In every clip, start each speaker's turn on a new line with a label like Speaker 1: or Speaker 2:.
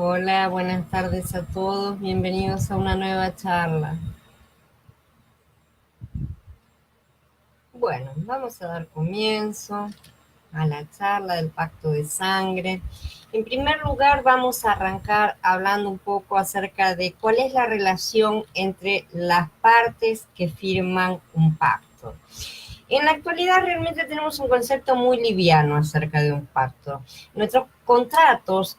Speaker 1: Hola, buenas tardes a todos. Bienvenidos a una nueva charla. Bueno, vamos a dar comienzo a la charla del pacto de sangre. En primer lugar, vamos a arrancar hablando un poco acerca de cuál es la relación entre las partes que firman un pacto. En la actualidad realmente tenemos un concepto muy liviano acerca de un pacto. Nuestros contratos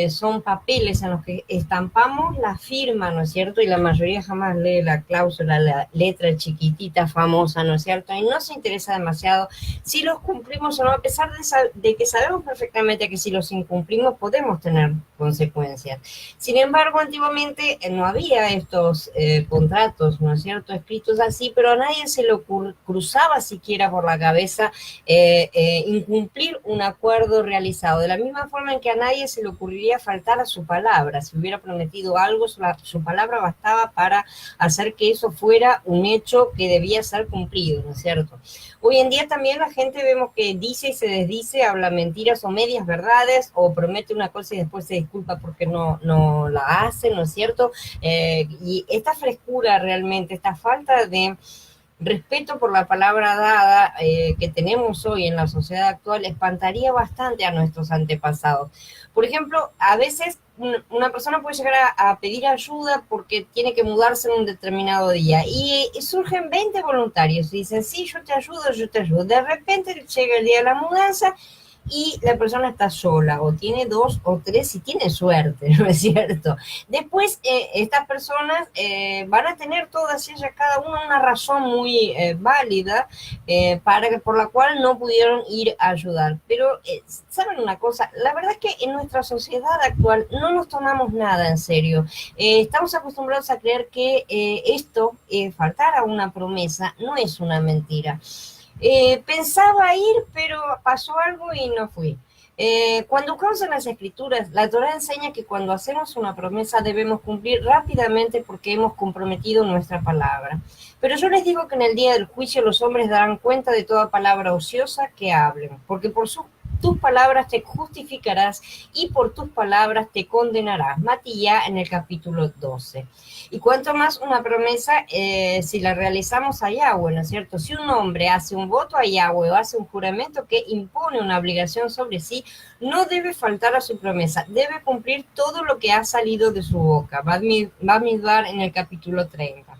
Speaker 1: son papeles en los que estampamos la firma, ¿no es cierto? Y la mayoría jamás lee la cláusula, la letra chiquitita famosa, ¿no es cierto? Y no se interesa demasiado si los cumplimos o no, a pesar de que sabemos perfectamente que si los incumplimos podemos tener consecuencias. Sin embargo, antiguamente no había estos contratos, ¿no es cierto?, escritos así, pero a nadie se le cruzaba siquiera por la cabeza incumplir un acuerdo realizado. De la misma forma en que a nadie se le ocurriría faltar a su palabra. Si hubiera prometido algo, su palabra bastaba para hacer que eso fuera un hecho que debía ser cumplido, ¿no es cierto? Hoy en día también la gente vemos que dice y se desdice, habla mentiras o medias verdades, o promete una cosa y después se disculpa porque no la hace, ¿no es cierto? Y esta frescura realmente, esta falta de respeto por la palabra dada que tenemos hoy en la sociedad actual espantaría bastante a nuestros antepasados. Por ejemplo, a veces una persona puede llegar a pedir ayuda porque tiene que mudarse en un determinado día y surgen 20 voluntarios y dicen, sí, yo te ayudo, yo te ayudo. De repente llega el día de la mudanza y la persona está sola, o tiene dos o tres si tiene suerte, ¿no es cierto? Después, estas personas van a tener todas ellas, cada una razón muy válida por la cual no pudieron ir a ayudar. Pero, ¿saben una cosa? La verdad es que en nuestra sociedad actual no nos tomamos nada en serio. Estamos acostumbrados a creer que faltar a una promesa, no es una mentira. Pensaba ir, pero pasó algo y no fui. Cuando buscamos en las escrituras, la Torá enseña que cuando hacemos una promesa debemos cumplir rápidamente porque hemos comprometido nuestra palabra. Pero yo les digo que en el día del juicio los hombres darán cuenta de toda palabra ociosa que hablen, porque tus palabras te justificarás y por tus palabras te condenarás. Matías en el capítulo 12. Y cuanto más una promesa, si la realizamos a Yahweh, ¿no es cierto? Si un hombre hace un voto a Yahweh o hace un juramento que impone una obligación sobre sí, no debe faltar a su promesa, debe cumplir todo lo que ha salido de su boca. Bamidbar en el capítulo 30.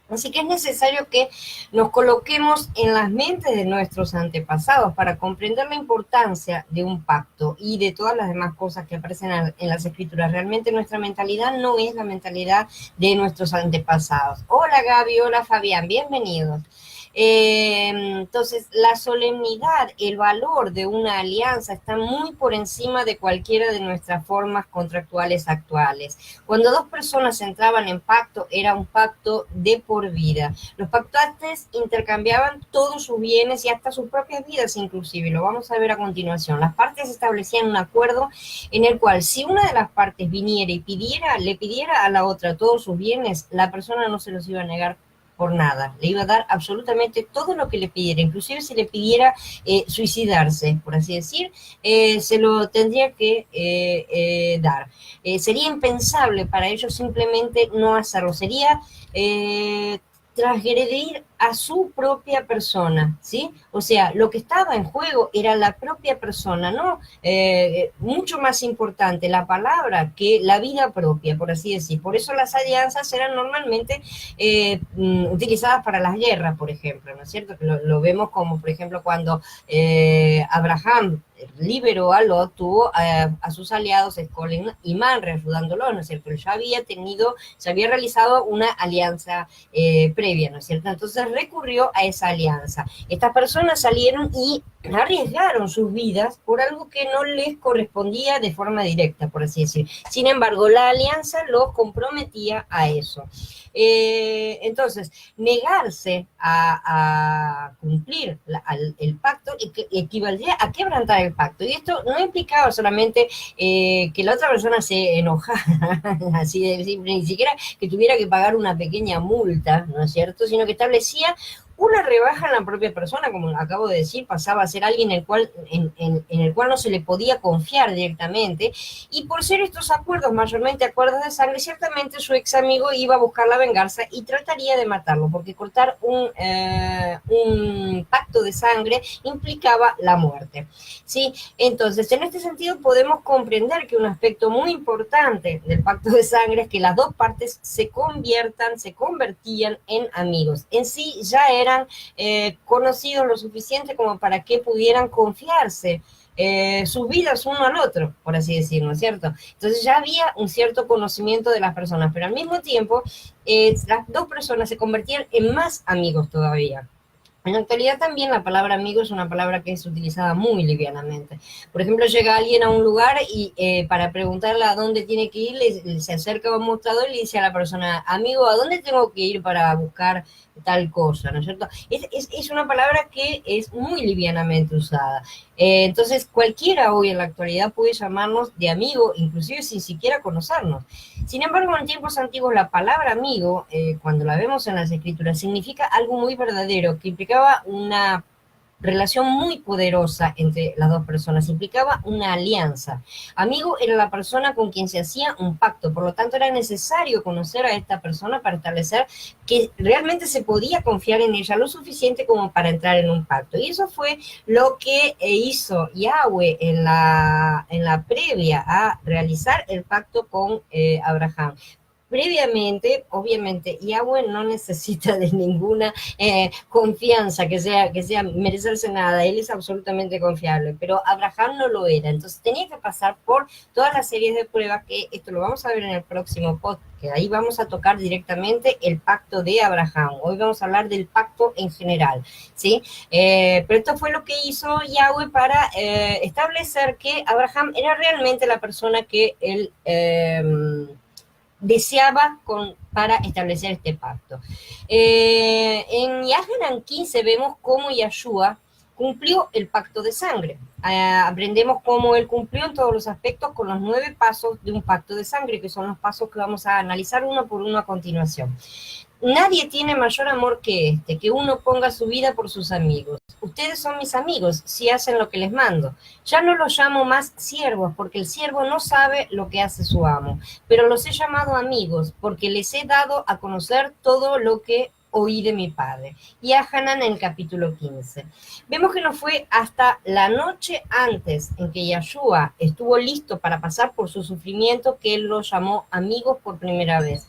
Speaker 1: Así que es necesario que nos coloquemos en las mentes de nuestros antepasados para comprender la importancia de un pacto y de todas las demás cosas que aparecen en las escrituras. Realmente nuestra mentalidad no es la mentalidad de nuestros antepasados. Hola Gaby, hola Fabián, bienvenidos. Entonces, la solemnidad, el valor de una alianza está muy por encima de cualquiera de nuestras formas contractuales actuales. Cuando dos personas entraban en pacto, era un pacto de por vida. Los pactantes intercambiaban todos sus bienes y hasta sus propias vidas inclusive. Lo vamos a ver a continuación. Las partes establecían un acuerdo en el cual si una de las partes viniera y le pidiera a la otra todos sus bienes, la persona no se los iba a negar por nada, le iba a dar absolutamente todo lo que le pidiera, inclusive si le pidiera suicidarse, por así decir, se lo tendría que dar. Sería impensable para ellos simplemente no hacerlo, sería transgredir a su propia persona, ¿sí? O sea, lo que estaba en juego era la propia persona, ¿no? Mucho más importante la palabra que la vida propia, por así decir. Por eso las alianzas eran normalmente utilizadas para las guerras, por ejemplo, ¿no es cierto? Que lo vemos como, por ejemplo, cuando Abraham liberó a Lot, tuvo a sus aliados Escolin y Manre ayudándolo, ¿no es cierto? Él se había realizado una alianza previa, ¿no es cierto? Entonces recurrió a esa alianza. Estas personas salieron y arriesgaron sus vidas por algo que no les correspondía de forma directa, por así decir. Sin embargo, la alianza los comprometía a eso. Entonces, negarse a cumplir el pacto equivaldría a quebrantar el pacto. Y esto no implicaba solamente que la otra persona se enojara, así de simple, ni siquiera que tuviera que pagar una pequeña multa, ¿no es cierto? Sino que establecía una rebaja en la propia persona, como acabo de decir, pasaba a ser alguien en el cual no se le podía confiar directamente, y por ser estos acuerdos mayormente acuerdos de sangre, ciertamente su ex amigo iba a buscar la venganza y trataría de matarlo, porque cortar un pacto de sangre implicaba la muerte, ¿sí? Entonces, en este sentido podemos comprender que un aspecto muy importante del pacto de sangre es que las dos partes se convertían en amigos. En sí ya eran conocidos lo suficiente como para que pudieran confiarse sus vidas uno al otro, por así decirlo, ¿cierto? Entonces ya había un cierto conocimiento de las personas, pero al mismo tiempo las dos personas se convertían en más amigos todavía. En la actualidad también la palabra amigo es una palabra que es utilizada muy livianamente. Por ejemplo, llega alguien a un lugar y para preguntarle a dónde tiene que ir, se acerca a un mostrador y le dice a la persona, amigo, ¿a dónde tengo que ir para buscar tal cosa? ¿No es cierto? Es una palabra que es muy livianamente usada. Entonces, cualquiera hoy en la actualidad puede llamarnos de amigo, inclusive sin siquiera conocernos. Sin embargo, en tiempos antiguos la palabra amigo, cuando la vemos en las escrituras, significa algo muy verdadero, que implicaba una relación muy poderosa entre las dos personas, implicaba una alianza. Amigo era la persona con quien se hacía un pacto, por lo tanto era necesario conocer a esta persona para establecer que realmente se podía confiar en ella lo suficiente como para entrar en un pacto. Y eso fue lo que hizo Yahweh en la previa a realizar el pacto con Abraham. Previamente, obviamente, Yahweh no necesita de ninguna confianza que sea merecerse nada, él es absolutamente confiable, pero Abraham no lo era, entonces tenía que pasar por todas las series de pruebas, que esto lo vamos a ver en el próximo podcast, que ahí vamos a tocar directamente el pacto de Abraham. Hoy vamos a hablar del pacto en general, ¿sí? Pero esto fue lo que hizo Yahweh para establecer que Abraham era realmente la persona que él deseaba para establecer este pacto. En Yahanan 15 vemos cómo Yahshua cumplió el pacto de sangre. Aprendemos cómo él cumplió en todos los aspectos con los 9 pasos de un pacto de sangre, que son los pasos que vamos a analizar uno por uno a continuación. Nadie tiene mayor amor que uno ponga su vida por sus amigos. Ustedes son mis amigos si hacen lo que les mando. Ya no los llamo más siervos, porque el siervo no sabe lo que hace su amo, pero los he llamado amigos, porque les he dado a conocer todo lo que oí de mi padre. Y a Hanan en el capítulo 15. Vemos que no fue hasta la noche antes en que Yahshua estuvo listo para pasar por su sufrimiento que él los llamó amigos por primera vez.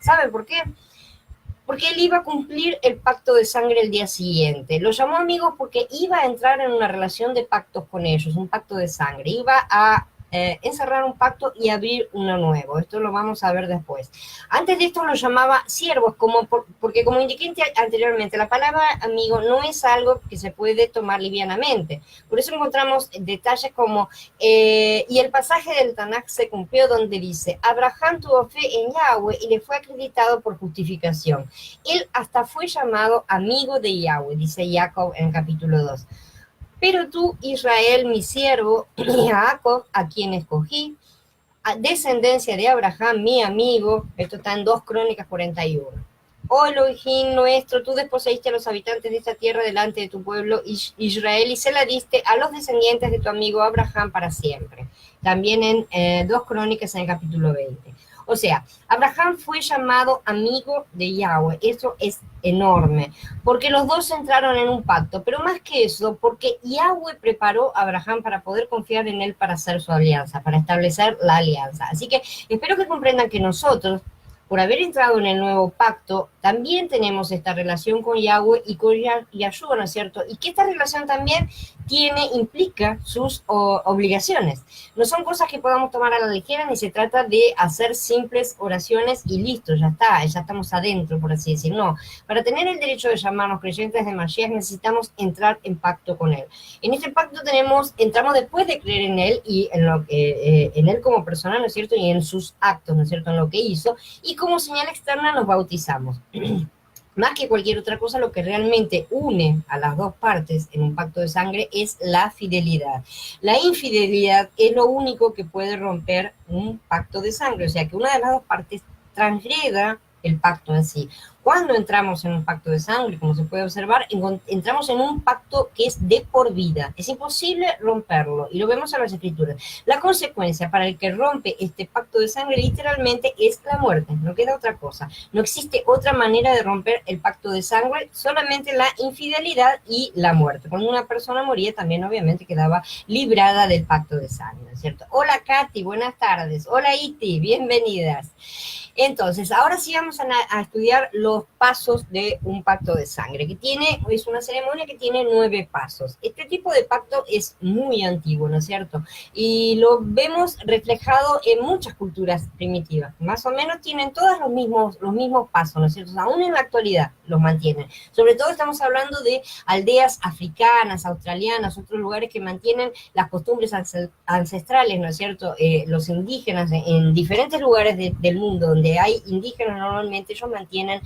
Speaker 1: ¿Sabe por qué? Porque él iba a cumplir el pacto de sangre el día siguiente. Lo llamó amigos porque iba a entrar en una relación de pactos con ellos, un pacto de sangre. Iba a encerrar un pacto y abrir uno nuevo. Esto lo vamos a ver después. Antes de esto lo llamaba siervos, porque como indiqué anteriormente, la palabra amigo no es algo que se puede tomar livianamente. Por eso encontramos detalles como, y el pasaje del Tanaj se cumplió donde dice, Abraham tuvo fe en Yahweh y le fue acreditado por justificación. Él hasta fue llamado amigo de Yahweh, dice Jacob en el capítulo 2. Pero tú, Israel, mi siervo, y Jacob, a quien escogí, descendencia de Abraham, mi amigo, esto está en 2 Crónicas 41. Oh Elohim nuestro, tú desposeíste a los habitantes de esta tierra delante de tu pueblo Israel y se la diste a los descendientes de tu amigo Abraham para siempre. También en 2 Crónicas en el capítulo 20. O sea, Abraham fue llamado amigo de Yahweh. Eso es enorme, porque los dos entraron en un pacto, pero más que eso, porque Yahweh preparó a Abraham para poder confiar en él para hacer su alianza, para establecer la alianza. Así que espero que comprendan que nosotros, por haber entrado en el nuevo pacto, también tenemos esta relación con Yahweh y con Yahshua, ¿no es cierto? Y que esta relación también implica sus obligaciones. No son cosas que podamos tomar a la ligera, ni se trata de hacer simples oraciones y listo, ya está, ya estamos adentro, por así decir. No, para tener el derecho de llamarnos creyentes de Mashiach necesitamos entrar en pacto con él. En este pacto entramos después de creer en él y en él como persona, ¿no es cierto? Y en sus actos, ¿no es cierto? En lo que hizo. Y como señal externa nos bautizamos. Más que cualquier otra cosa, lo que realmente une a las dos partes en un pacto de sangre es la fidelidad. La infidelidad es lo único que puede romper un pacto de sangre, o sea, que una de las dos partes transgreda el pacto en sí. Cuando entramos en un pacto de sangre, como se puede observar, entramos en un pacto que es de por vida. Es imposible romperlo, y lo vemos en las escrituras. La consecuencia para el que rompe este pacto de sangre literalmente es la muerte, no queda otra cosa. No existe otra manera de romper el pacto de sangre, solamente la infidelidad y la muerte. Cuando una persona moría, también obviamente quedaba librada del pacto de sangre, ¿no es cierto? Hola Katy, buenas tardes. Hola Iti, bienvenidas. Entonces, ahora sí vamos a estudiar los pasos de un pacto de sangre, es una ceremonia que tiene 9 pasos. Este tipo de pacto es muy antiguo, ¿no es cierto? Y lo vemos reflejado en muchas culturas primitivas. Más o menos tienen todos los mismos pasos, ¿no es cierto? Aún en la actualidad los mantienen. Sobre todo estamos hablando de aldeas africanas, australianas, otros lugares que mantienen las costumbres ancestrales, ¿no es cierto? Los indígenas en diferentes lugares del mundo donde hay indígenas, normalmente ellos mantienen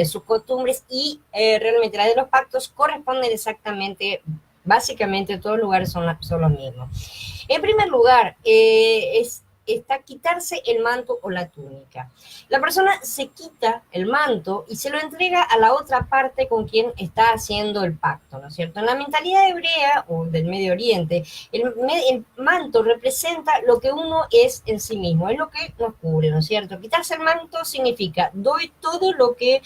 Speaker 1: sus costumbres, y realmente la de los pactos corresponden exactamente, básicamente todos los lugares son los mismos. En primer lugar, está quitarse el manto o la túnica. La persona se quita el manto y se lo entrega a la otra parte con quien está haciendo el pacto, ¿no es cierto? En la mentalidad hebrea o del Medio Oriente, el manto representa lo que uno es en sí mismo, es lo que nos cubre, ¿no es cierto? Quitarse el manto significa, doy todo lo que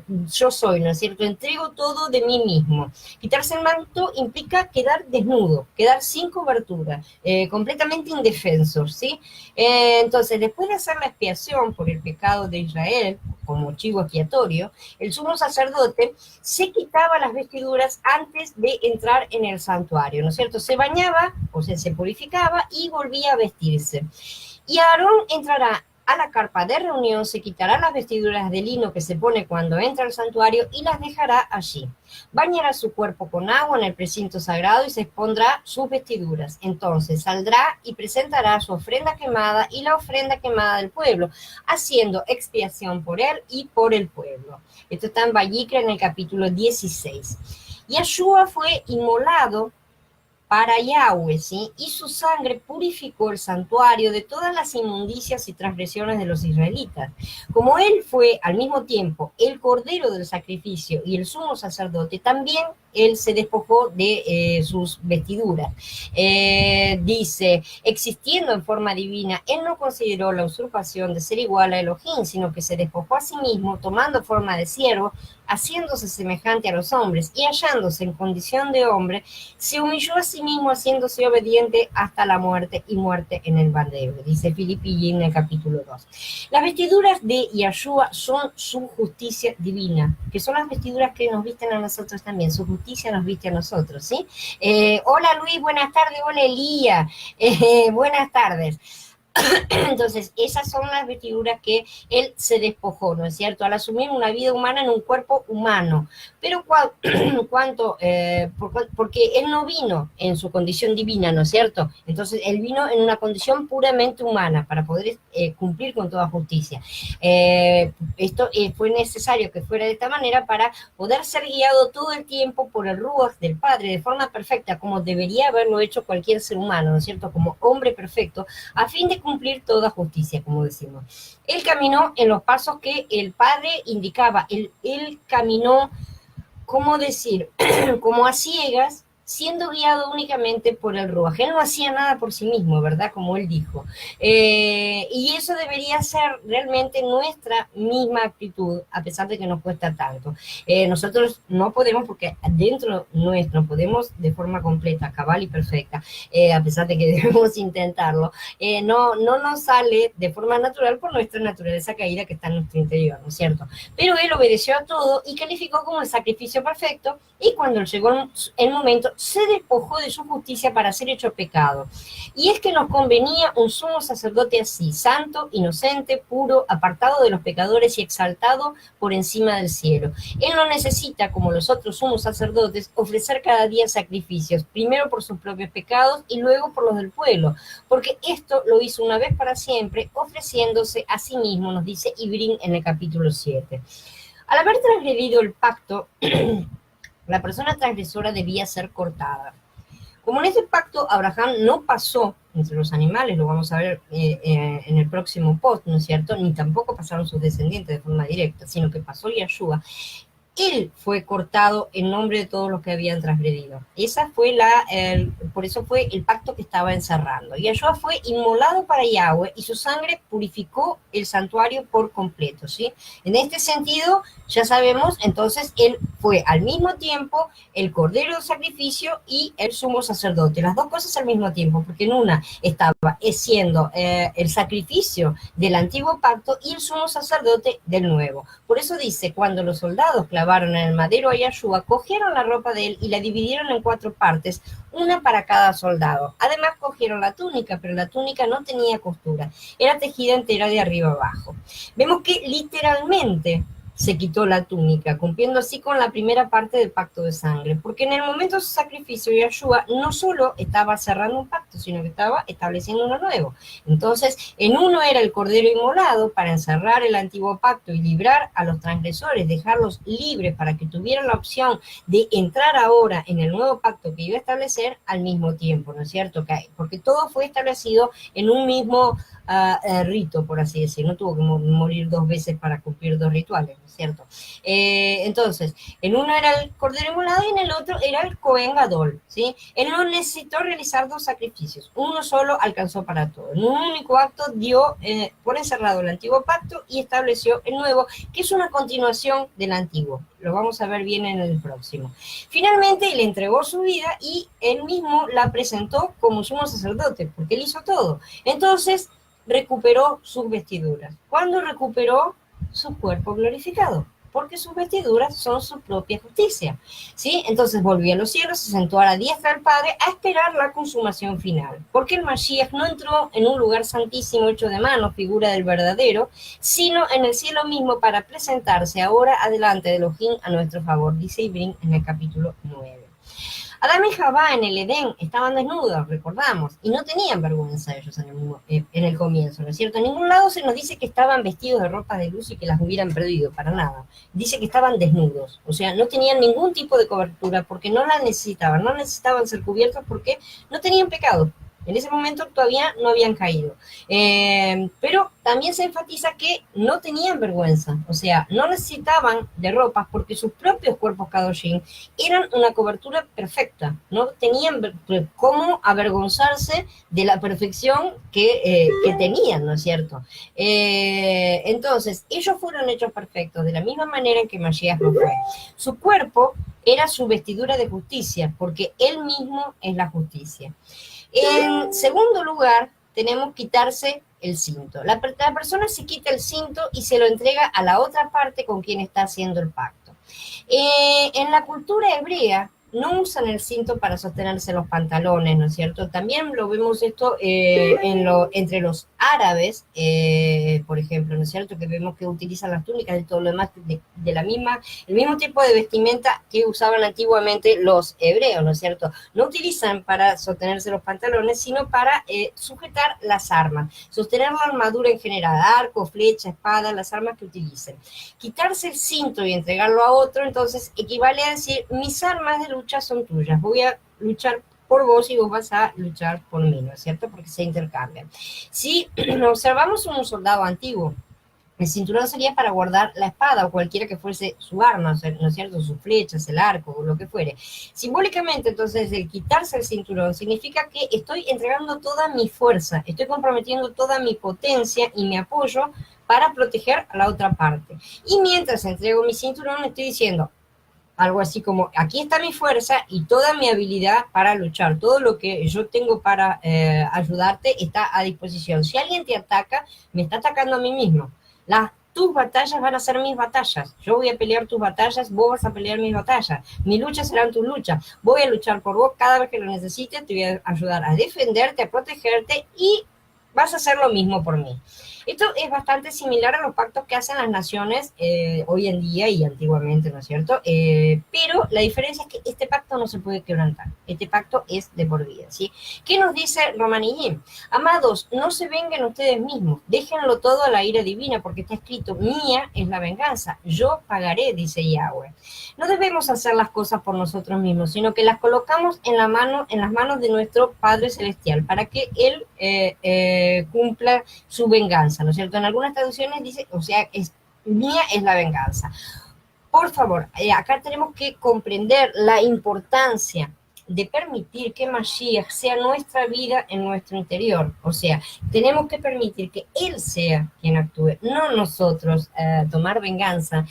Speaker 1: yo soy, ¿no es cierto? Entrego todo de mí mismo. Quitarse el manto implica quedar desnudo, quedar sin cobertura, completamente indefensos, ¿sí? Entonces, después de hacer la expiación por el pecado de Israel, como chivo expiatorio, el sumo sacerdote se quitaba las vestiduras antes de entrar en el santuario, ¿no es cierto? Se bañaba, o sea, se purificaba y volvía a vestirse. Y Aarón entrará a la carpa de reunión, se quitará las vestiduras de lino que se pone cuando entra al santuario y las dejará allí. Bañará su cuerpo con agua en el precinto sagrado y se expondrá sus vestiduras. Entonces saldrá y presentará su ofrenda quemada y la ofrenda quemada del pueblo, haciendo expiación por él y por el pueblo. Esto está en Vayikra, en el capítulo 16. Yeshua fue inmolado para Yahweh, ¿sí? Y su sangre purificó el santuario de todas las inmundicias y transgresiones de los israelitas. Como él fue al mismo tiempo el cordero del sacrificio y el sumo sacerdote, también él se despojó de sus vestiduras. Dice, existiendo en forma divina, él no consideró la usurpación de ser igual a Elohim, sino que se despojó a sí mismo, tomando forma de siervo, haciéndose semejante a los hombres, y hallándose en condición de hombre, se humilló a sí mismo, haciéndose obediente hasta la muerte, y muerte en el madero. Dice Filipi en el capítulo 2. Las vestiduras de Yeshua son su justicia divina, que son las vestiduras que nos visten a nosotros también. Su justicia nos viste a nosotros, ¿sí? Hola Luis, buenas tardes. Hola Elía, buenas tardes. Entonces, esas son las vestiduras que él se despojó, ¿no es cierto? Al asumir una vida humana en un cuerpo humano. Pero porque él no vino en su condición divina, ¿no es cierto? Entonces, él vino en una condición puramente humana para poder cumplir con toda justicia. Esto fue necesario que fuera de esta manera para poder ser guiado todo el tiempo por el Ruach del Padre de forma perfecta, como debería haberlo hecho cualquier ser humano, ¿no es cierto? Como hombre perfecto, a fin de cumplir toda justicia, como decimos. Él caminó en los pasos que el Padre indicaba. Él caminó, ¿cómo decir? Como a ciegas, siendo guiado únicamente por el Ruaj. Él no hacía nada por sí mismo, ¿verdad? Como él dijo. Y eso debería ser realmente nuestra misma actitud, a pesar de que nos cuesta tanto. Nosotros no podemos, porque dentro nuestro podemos de forma completa, cabal y perfecta, a pesar de que debemos intentarlo, no nos sale de forma natural por nuestra naturaleza caída que está en nuestro interior, ¿no es cierto? Pero él obedeció a todo y calificó como el sacrificio perfecto, y cuando llegó el momento, se despojó de su justicia para ser hecho pecado. Y es que nos convenía un sumo sacerdote así, santo, inocente, puro, apartado de los pecadores y exaltado por encima del cielo. Él no necesita, como los otros sumos sacerdotes, ofrecer cada día sacrificios, primero por sus propios pecados y luego por los del pueblo, porque esto lo hizo una vez para siempre, ofreciéndose a sí mismo, nos dice Ibrín en el capítulo 7. Al haber transgredido el pacto, la persona transgresora debía ser cortada. Como en este pacto Abraham no pasó entre los animales, lo vamos a ver en el próximo post, ¿no es cierto? Ni tampoco pasaron sus descendientes de forma directa, sino que pasó Yeshua. Él fue cortado en nombre de todos los que habían transgredido. Por eso fue el pacto que estaba encerrando. Yahshua fue inmolado para Yahweh y su sangre purificó el santuario por completo, ¿sí? En este sentido, ya sabemos, entonces, él fue al mismo tiempo el cordero de sacrificio y el sumo sacerdote. Las dos cosas al mismo tiempo, porque en una estaba siendo el sacrificio del antiguo pacto y el sumo sacerdote del nuevo. Por eso dice, cuando los soldados clavaron en el madero a Yahshua, cogieron la ropa de él y la dividieron en 4 partes, una para cada soldado. Además cogieron la túnica, pero la túnica no tenía costura, era tejida entera de arriba abajo. Vemos que literalmente se quitó la túnica, cumpliendo así con la primera parte del pacto de sangre, porque en el momento de su sacrificio Yahshua no solo estaba cerrando un pacto, sino que estaba estableciendo uno nuevo. Entonces, en uno era el cordero inmolado para encerrar el antiguo pacto y librar a los transgresores, dejarlos libres para que tuvieran la opción de entrar ahora en el nuevo pacto que iba a establecer al mismo tiempo, ¿no es cierto? Porque todo fue establecido en un mismo rito, por así decir, no tuvo que morir 2 veces para cumplir 2 rituales, ¿no es cierto? Entonces, en uno era el cordero inmolado y en el otro era el Cohen Gadol, ¿sí? Él no necesitó realizar 2 sacrificios, uno solo alcanzó para todo. En un único acto dio por encerrado el antiguo pacto y estableció el nuevo, que es una continuación del antiguo. Lo vamos a ver bien en el próximo. Finalmente, le entregó su vida y él mismo la presentó como sumo sacerdote, porque él hizo todo. Entonces, recuperó sus vestiduras. ¿Cuándo recuperó? Su cuerpo glorificado, porque sus vestiduras son su propia justicia, ¿sí? Entonces volvió a los cielos, se sentó a la diestra del Padre a esperar la consumación final, porque el Mashiach no entró en un lugar santísimo hecho de mano, figura del verdadero, sino en el cielo mismo para presentarse ahora adelante de Elohim a nuestro favor, dice Ibrín en el capítulo 9. Adán y Jabá en el Edén estaban desnudos, recordamos, y no tenían vergüenza ellos en el comienzo, ¿no es cierto? En ningún lado se nos dice que estaban vestidos de ropas de luz y que las hubieran perdido, para nada. Dice que estaban desnudos, o sea, no tenían ningún tipo de cobertura porque no la necesitaban, no necesitaban ser cubiertos porque no tenían pecado. En ese momento todavía no habían caído. Pero también se enfatiza que no tenían vergüenza, o sea, no necesitaban de ropas porque sus propios cuerpos kadoshim eran una cobertura perfecta, no tenían cómo avergonzarse de la perfección que tenían, ¿no es cierto? Entonces, ellos fueron hechos perfectos de la misma manera en que Mashiach lo fue. Su cuerpo era su vestidura de justicia, porque él mismo es la justicia. En segundo lugar, tenemos quitarse el cinto. La persona se quita el cinto y se lo entrega a la otra parte con quien está haciendo el pacto. En la cultura hebrea, no usan el cinto para sostenerse los pantalones, ¿no es cierto? También lo vemos esto entre los árabes, por ejemplo, ¿no es cierto? Que vemos que utilizan las túnicas y todo lo demás el mismo tipo de vestimenta que usaban antiguamente los hebreos, ¿no es cierto? No utilizan para sostenerse los pantalones, sino para sujetar las armas, sostener la armadura en general, arco, flecha, espada, las armas que utilicen. Quitarse el cinto y entregarlo a otro, entonces equivale a decir, mis armas de lucha son tuyas, voy a luchar por vos y vos vas a luchar por mí, ¿no es cierto? Porque se intercambian. Si observamos un soldado antiguo, el cinturón sería para guardar la espada o cualquiera que fuese su arma, ¿no es cierto? Sus flechas, el arco, o lo que fuere. Simbólicamente, entonces, el quitarse el cinturón significa que estoy entregando toda mi fuerza, estoy comprometiendo toda mi potencia y mi apoyo para proteger a la otra parte. Y mientras entrego mi cinturón, estoy diciendo algo así como, aquí está mi fuerza y toda mi habilidad para luchar, todo lo que yo tengo para ayudarte está a disposición. Si alguien te ataca, me está atacando a mí mismo. Tus batallas van a ser mis batallas. Yo voy a pelear tus batallas, vos vas a pelear mis batallas. Mis luchas serán tus luchas. Voy a luchar por vos cada vez que lo necesites, te voy a ayudar a defenderte, a protegerte y vas a hacer lo mismo por mí. Esto es bastante similar a los pactos que hacen las naciones hoy en día y antiguamente, ¿no es cierto? Pero la diferencia es que este pacto no se puede quebrantar. Este pacto es de por vida, ¿sí? ¿Qué nos dice Romanillín? Amados, no se vengan ustedes mismos, déjenlo todo a la ira divina, porque está escrito, mía es la venganza, yo pagaré, dice Yahweh. No debemos hacer las cosas por nosotros mismos, sino que las colocamos en las manos de nuestro Padre Celestial, para que Él cumpla su venganza, ¿no es cierto? En algunas traducciones dice, o sea, mía es la venganza. Por favor, acá tenemos que comprender la importancia de permitir que Mashiach sea nuestra vida en nuestro interior. O sea, tenemos que permitir que Él sea quien actúe, no nosotros tomar venganza,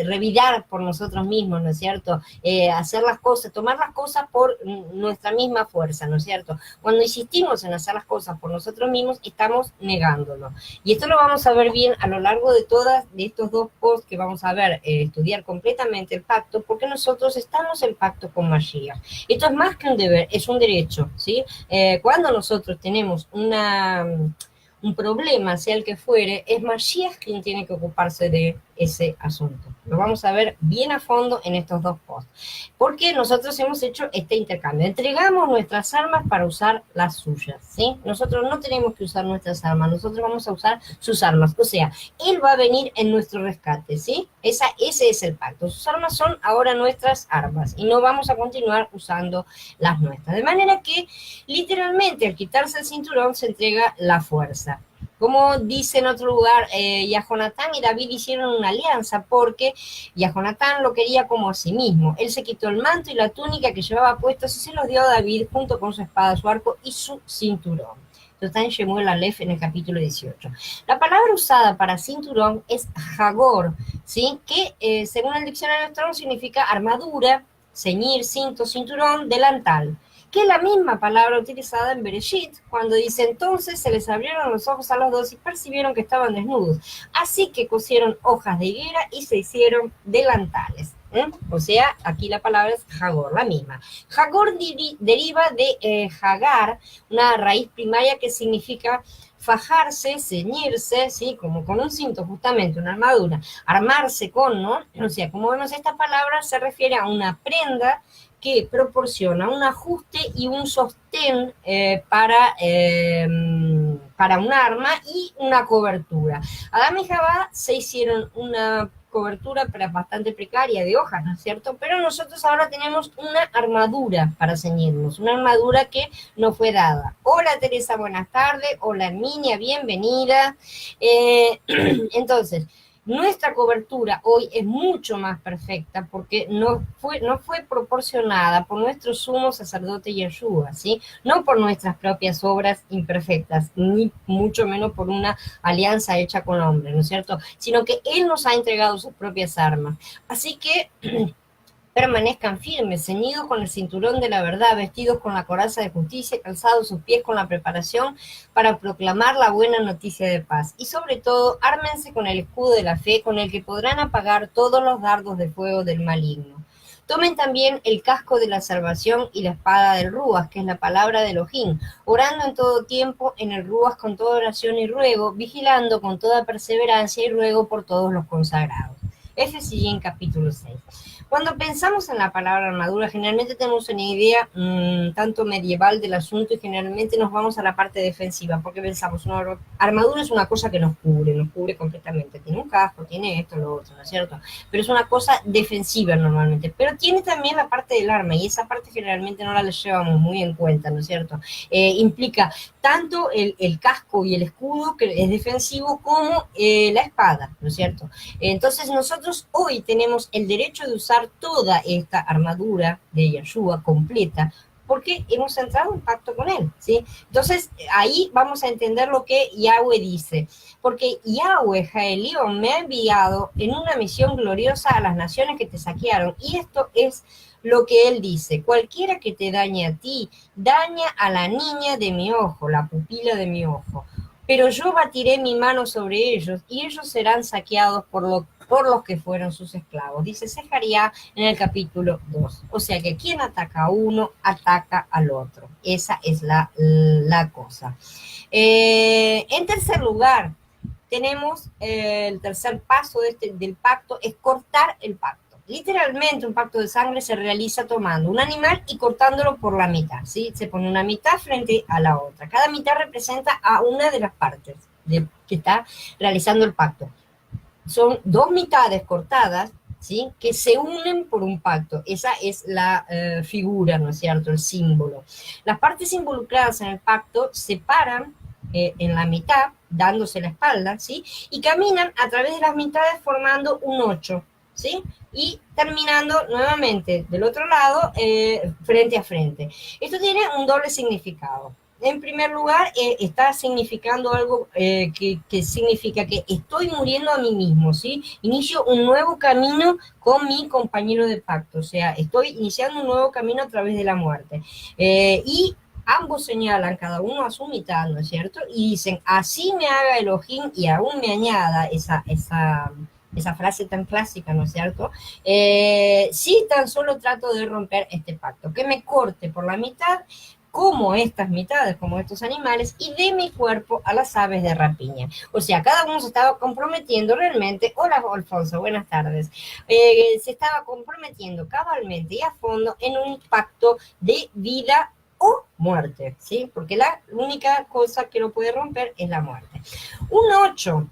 Speaker 1: revidar por nosotros mismos, ¿no es cierto? Hacer las cosas, tomar las cosas por nuestra misma fuerza, ¿no es cierto? Cuando insistimos en hacer las cosas por nosotros mismos, estamos negándolo. Y esto lo vamos a ver bien a lo largo de estos dos posts que vamos a ver, estudiar completamente el pacto, porque nosotros estamos en pacto con Mashiach. Esto es más que un deber, es un derecho, ¿sí? Cuando nosotros tenemos un problema, sea el que fuere, es Mashiach quien tiene que ocuparse de ese asunto. Lo vamos a ver bien a fondo en estos dos posts. Porque nosotros hemos hecho este intercambio. Entregamos nuestras armas para usar las suyas, ¿sí? Nosotros no tenemos que usar nuestras armas, nosotros vamos a usar sus armas. O sea, Él va a venir en nuestro rescate, ¿sí? Ese es el pacto. Sus armas son ahora nuestras armas y no vamos a continuar usando las nuestras. De manera que, literalmente, al quitarse el cinturón se entrega la fuerza. Como dice en otro lugar, Yahonatán y David hicieron una alianza porque Yahonatán lo quería como a sí mismo. Él se quitó el manto y la túnica que llevaba puestos y se los dio a David junto con su espada, su arco y su cinturón. Esto está en Shemuel Aleph en el capítulo 18. La palabra usada para cinturón es Hagor, ¿sí? Que según el diccionario Strong significa armadura, ceñir, cinto, cinturón, delantal, que es la misma palabra utilizada en Bereshit, cuando dice, entonces se les abrieron los ojos a los dos y percibieron que estaban desnudos. Así que cosieron hojas de higuera y se hicieron delantales. O sea, aquí la palabra es Hagor, la misma. Hagor deriva de Hagar, una raíz primaria que significa fajarse, ceñirse, ¿sí? Como con un cinto, justamente, una armadura, armarse con, ¿no? O sea, como vemos, esta palabra se refiere a una prenda que proporciona un ajuste y un sostén para un arma y una cobertura. Adán y Jabá se hicieron una cobertura pero bastante precaria de hojas, ¿no es cierto? Pero nosotros ahora tenemos una armadura para ceñirnos, una armadura que nos fue dada. Hola Teresa, buenas tardes. Hola Herminia, bienvenida. Entonces, nuestra cobertura hoy es mucho más perfecta porque no fue proporcionada por nuestro sumo sacerdote Yeshua, ¿sí? No por nuestras propias obras imperfectas, ni mucho menos por una alianza hecha con hombre, ¿no es cierto? Sino que Él nos ha entregado sus propias armas. Así que permanezcan firmes, ceñidos con el cinturón de la verdad, vestidos con la coraza de justicia, calzados sus pies con la preparación para proclamar la buena noticia de paz. Y sobre todo, ármense con el escudo de la fe, con el que podrán apagar todos los dardos de fuego del maligno. Tomen también el casco de la salvación y la espada del Ruach, que es la palabra de Elohim, orando en todo tiempo en el Ruach con toda oración y ruego, vigilando con toda perseverancia y ruego por todos los consagrados. Efesios capítulo 6. Cuando pensamos en la palabra armadura, generalmente tenemos una idea tanto medieval del asunto y generalmente nos vamos a la parte defensiva, porque pensamos, una armadura es una cosa que nos cubre completamente. Tiene un casco, tiene esto, lo otro, ¿no es cierto? Pero es una cosa defensiva normalmente. Pero tiene también la parte del arma y esa parte generalmente no la llevamos muy en cuenta, ¿no es cierto? Implica tanto el casco y el escudo, que es defensivo, como la espada, ¿no es cierto? Entonces nosotros hoy tenemos el derecho de usar toda esta armadura de Yeshua completa, porque hemos entrado en pacto con Él, ¿sí? Entonces, ahí vamos a entender lo que Yahweh dice, porque Yahweh Jaelión me ha enviado en una misión gloriosa a las naciones que te saquearon, y esto es lo que Él dice: cualquiera que te dañe a ti, daña a la niña de mi ojo, la pupila de mi ojo. Pero yo batiré mi mano sobre ellos y ellos serán saqueados por por los que fueron sus esclavos. Dice Zacarías en el capítulo 2. O sea que quien ataca a uno, ataca al otro. Esa es la cosa. En tercer lugar, tenemos el tercer paso del pacto, es cortar el pacto. Literalmente un pacto de sangre se realiza tomando un animal y cortándolo por la mitad, ¿sí? Se pone una mitad frente a la otra. Cada mitad representa a una de las partes que está realizando el pacto. Son dos mitades cortadas, ¿sí? Que se unen por un pacto. Esa es la figura, ¿no es cierto? El símbolo. Las partes involucradas en el pacto se paran en la mitad, dándose la espalda, ¿sí? Y caminan a través de las mitades formando un 8, ¿sí? Y terminando nuevamente del otro lado, frente a frente. Esto tiene un doble significado. En primer lugar, está significando algo que significa que estoy muriendo a mí mismo, ¿sí? Inicio un nuevo camino con mi compañero de pacto, o sea, estoy iniciando un nuevo camino a través de la muerte. Y ambos señalan cada uno a su mitad, ¿no es cierto? Y dicen, así me haga Elohim y aún me añada esa frase tan clásica, ¿no es cierto? Sí, tan solo trato de romper este pacto, que me corte por la mitad, como estas mitades, como estos animales, y de mi cuerpo a las aves de rapiña. O sea, cada uno se estaba comprometiendo realmente. Hola, Alfonso, buenas tardes. Se estaba comprometiendo cabalmente y a fondo en un pacto de vida o muerte, ¿sí? Porque la única cosa que lo puede romper es la muerte. Un 8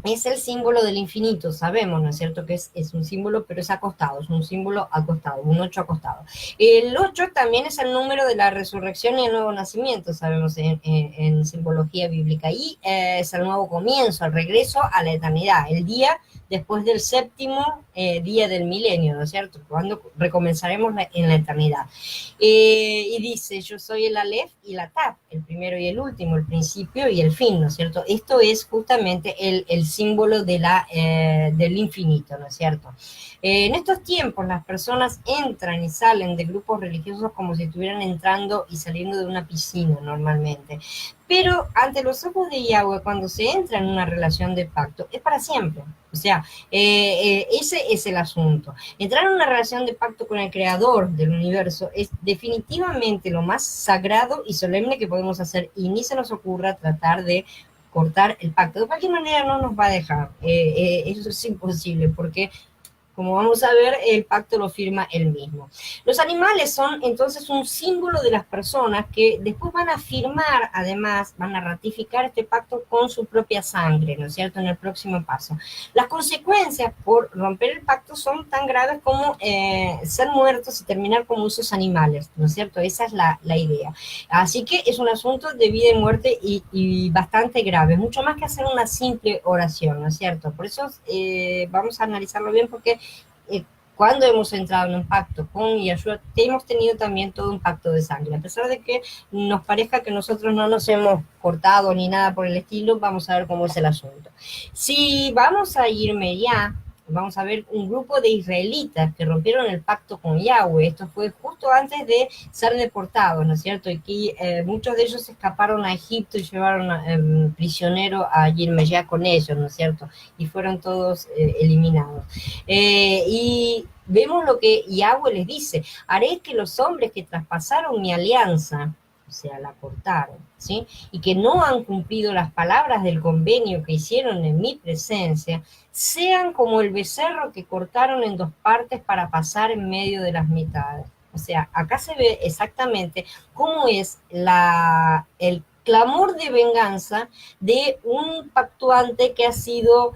Speaker 1: es el símbolo del infinito, sabemos, ¿no es cierto? Que es un símbolo, pero es acostado, es un símbolo acostado, un 8 acostado. El 8 también es el número de la resurrección y el nuevo nacimiento, sabemos en simbología bíblica, y es el nuevo comienzo, el regreso a la eternidad, el día después del séptimo día del milenio, ¿no es cierto? Cuando recomenzaremos en la eternidad. Y dice, yo soy el Aleph y la Taf, el primero y el último, el principio y el fin, ¿no es cierto? Esto es justamente el símbolo del infinito, ¿no es cierto? En estos tiempos las personas entran y salen de grupos religiosos como si estuvieran entrando y saliendo de una piscina normalmente. Pero ante los ojos de Yahweh, cuando se entra en una relación de pacto, es para siempre. O sea, ese es el asunto. Entrar en una relación de pacto con el creador del universo es definitivamente lo más sagrado y solemne que podemos hacer, y ni se nos ocurra tratar de cortar el pacto. De cualquier manera no nos va a dejar. Eso es imposible, porque como vamos a ver, el pacto lo firma él mismo. Los animales son entonces un símbolo de las personas que después van a firmar, además, van a ratificar este pacto con su propia sangre, ¿no es cierto?, en el próximo paso. Las consecuencias por romper el pacto son tan graves como ser muertos y terminar como esos animales, ¿no es cierto? Esa es la idea. Así que es un asunto de vida y muerte y bastante grave, mucho más que hacer una simple oración, ¿no es cierto? Por eso vamos a analizarlo bien, porque cuando hemos entrado en un pacto con Yahshua, hemos tenido también todo un pacto de sangre. A pesar de que nos parezca que nosotros no nos hemos cortado ni nada por el estilo, vamos a ver cómo es el asunto. Si vamos a irme ya, vamos a ver un grupo de israelitas que rompieron el pacto con Yahweh. Esto fue justo antes de ser deportados, ¿no es cierto? Y que muchos de ellos escaparon a Egipto y llevaron prisionero a Yirmeyá con ellos, ¿no es cierto? Y fueron todos eliminados. Y vemos lo que Yahweh les dice: haré que los hombres que traspasaron mi alianza, o sea, la cortaron, ¿sí?, y que no han cumplido las palabras del convenio que hicieron en mi presencia, sean como el becerro que cortaron en dos partes para pasar en medio de las mitades. O sea, acá se ve exactamente cómo es el clamor de venganza de un pactuante que ha sido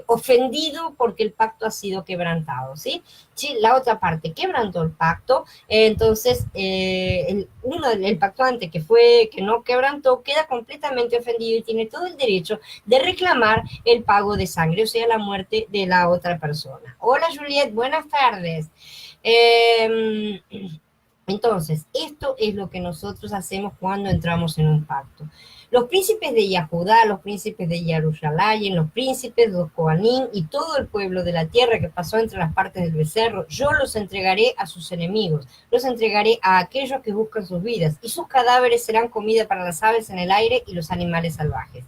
Speaker 1: ofendido porque el pacto ha sido quebrantado, ¿sí? Sí, la otra parte quebrantó el pacto, entonces el pactuante que no quebrantó queda completamente ofendido y tiene todo el derecho de reclamar el pago de sangre, o sea, la muerte de la otra persona. Hola, Juliet, buenas tardes. Entonces, esto es lo que nosotros hacemos cuando entramos en un pacto. Los príncipes de Yahudá, los príncipes de Jerusalén, los príncipes de los Coanín y todo el pueblo de la tierra que pasó entre las partes del becerro, yo los entregaré a sus enemigos, los entregaré a aquellos que buscan sus vidas, y sus cadáveres serán comida para las aves en el aire y los animales salvajes.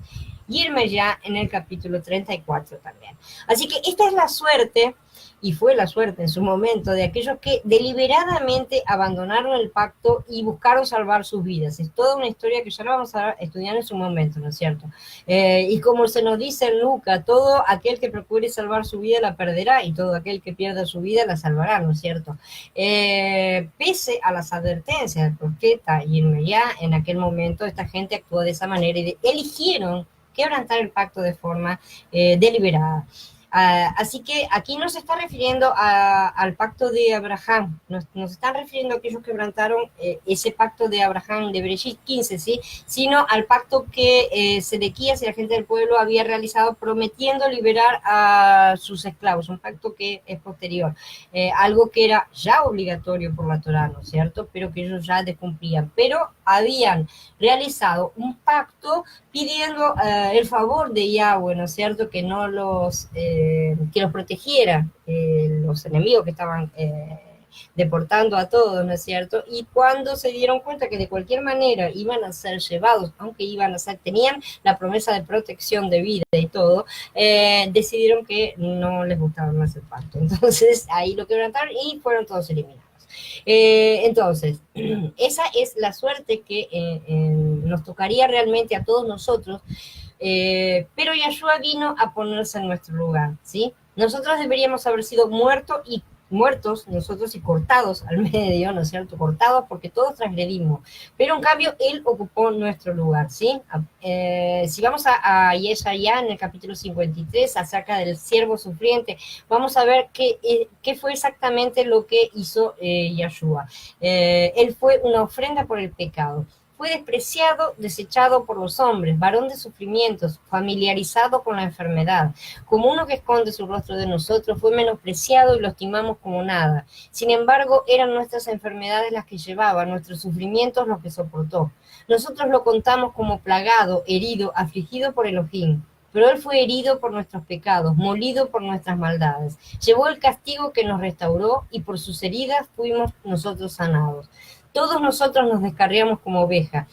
Speaker 1: irme ya en el capítulo 34 también. Así que esta es la suerte, y fue la suerte en su momento, de aquellos que deliberadamente abandonaron el pacto y buscaron salvar sus vidas. Es toda una historia que ya la vamos a estudiar en su momento, ¿no es cierto? Y como se nos dice en Lucas, todo aquel que procure salvar su vida la perderá, y todo aquel que pierda su vida la salvará, ¿no es cierto? Pese a las advertencias del profeta y ya en aquel momento esta gente actuó de esa manera y eligieron quebrantar el pacto de forma deliberada. Así que aquí no se está refiriendo al pacto de Abraham, nos están refiriendo a aquellos que quebrantaron ese pacto de Abraham de Bereshit 15, ¿sí? Sino al pacto que Sedequías y la gente del pueblo había realizado prometiendo liberar a sus esclavos, un pacto que es posterior, algo que era ya obligatorio por la Torá, ¿no es cierto? Pero que ellos ya descumplían, pero habían realizado un pacto pidiendo el favor de Yahweh, ¿no es cierto? Que no los, que los protegiera, los enemigos que estaban deportando a todos, ¿no es cierto? Y cuando se dieron cuenta que de cualquier manera iban a ser llevados, aunque iban a ser, tenían la promesa de protección de vida y todo, decidieron que no les gustaba más el pacto. Entonces ahí lo quebrantaron y fueron todos eliminados. Entonces, esa es la suerte que nos tocaría realmente a todos nosotros, pero Yahshua vino a ponerse en nuestro lugar, ¿sí? Nosotros deberíamos haber sido muertos nosotros y cortados al medio, ¿no es cierto? Cortados porque todos transgredimos, pero en cambio Él ocupó nuestro lugar, ¿sí? Si vamos a Yeshaya en el capítulo 53, acerca del siervo sufriente, vamos a ver qué fue exactamente lo que hizo Yahshua. Él fue una ofrenda por el pecado. Fue despreciado, desechado por los hombres, varón de sufrimientos, familiarizado con la enfermedad. Como uno que esconde su rostro de nosotros, fue menospreciado y lo estimamos como nada. Sin embargo, eran nuestras enfermedades las que llevaba, nuestros sufrimientos los que soportó. Nosotros lo contamos como plagado, herido, afligido por Elohim. Pero Él fue herido por nuestros pecados, molido por nuestras maldades. Llevó el castigo que nos restauró y por sus heridas fuimos nosotros sanados. Todos nosotros nos descarriamos como ovejas,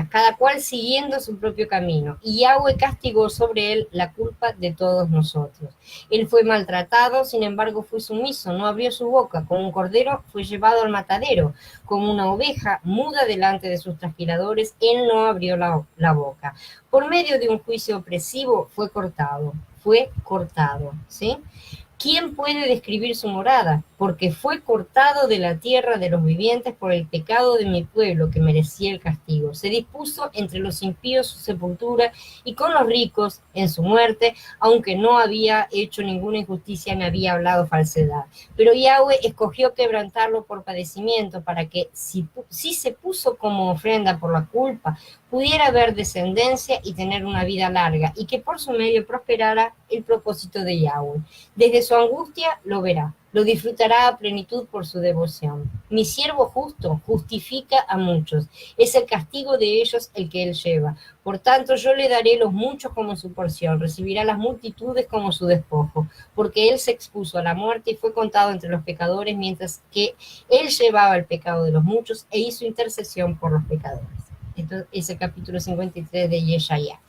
Speaker 1: cada cual siguiendo su propio camino, y Yahweh castigó sobre él la culpa de todos nosotros. Él fue maltratado, sin embargo fue sumiso, no abrió su boca, como un cordero fue llevado al matadero, como una oveja muda delante de sus trasquiladores, él no abrió la boca. Por medio de un juicio opresivo fue cortado, ¿sí? ¿Quién puede describir su morada? Porque fue cortado de la tierra de los vivientes por el pecado de mi pueblo, que merecía el castigo. Se dispuso entre los impíos su sepultura y con los ricos en su muerte, aunque no había hecho ninguna injusticia ni había hablado falsedad. Pero Yahweh escogió quebrantarlo por padecimiento, para que si se puso como ofrenda por la culpa, pudiera haber descendencia y tener una vida larga, y que por su medio prosperara el propósito de Yahweh. Desde su angustia lo verá, lo disfrutará a plenitud por su devoción. Mi siervo justo justifica a muchos, es el castigo de ellos el que él lleva. Por tanto, yo le daré los muchos como su porción, recibirá las multitudes como su despojo, porque él se expuso a la muerte y fue contado entre los pecadores, mientras que él llevaba el pecado de los muchos e hizo intercesión por los pecadores. Esto es el capítulo 53 de Yeshaya.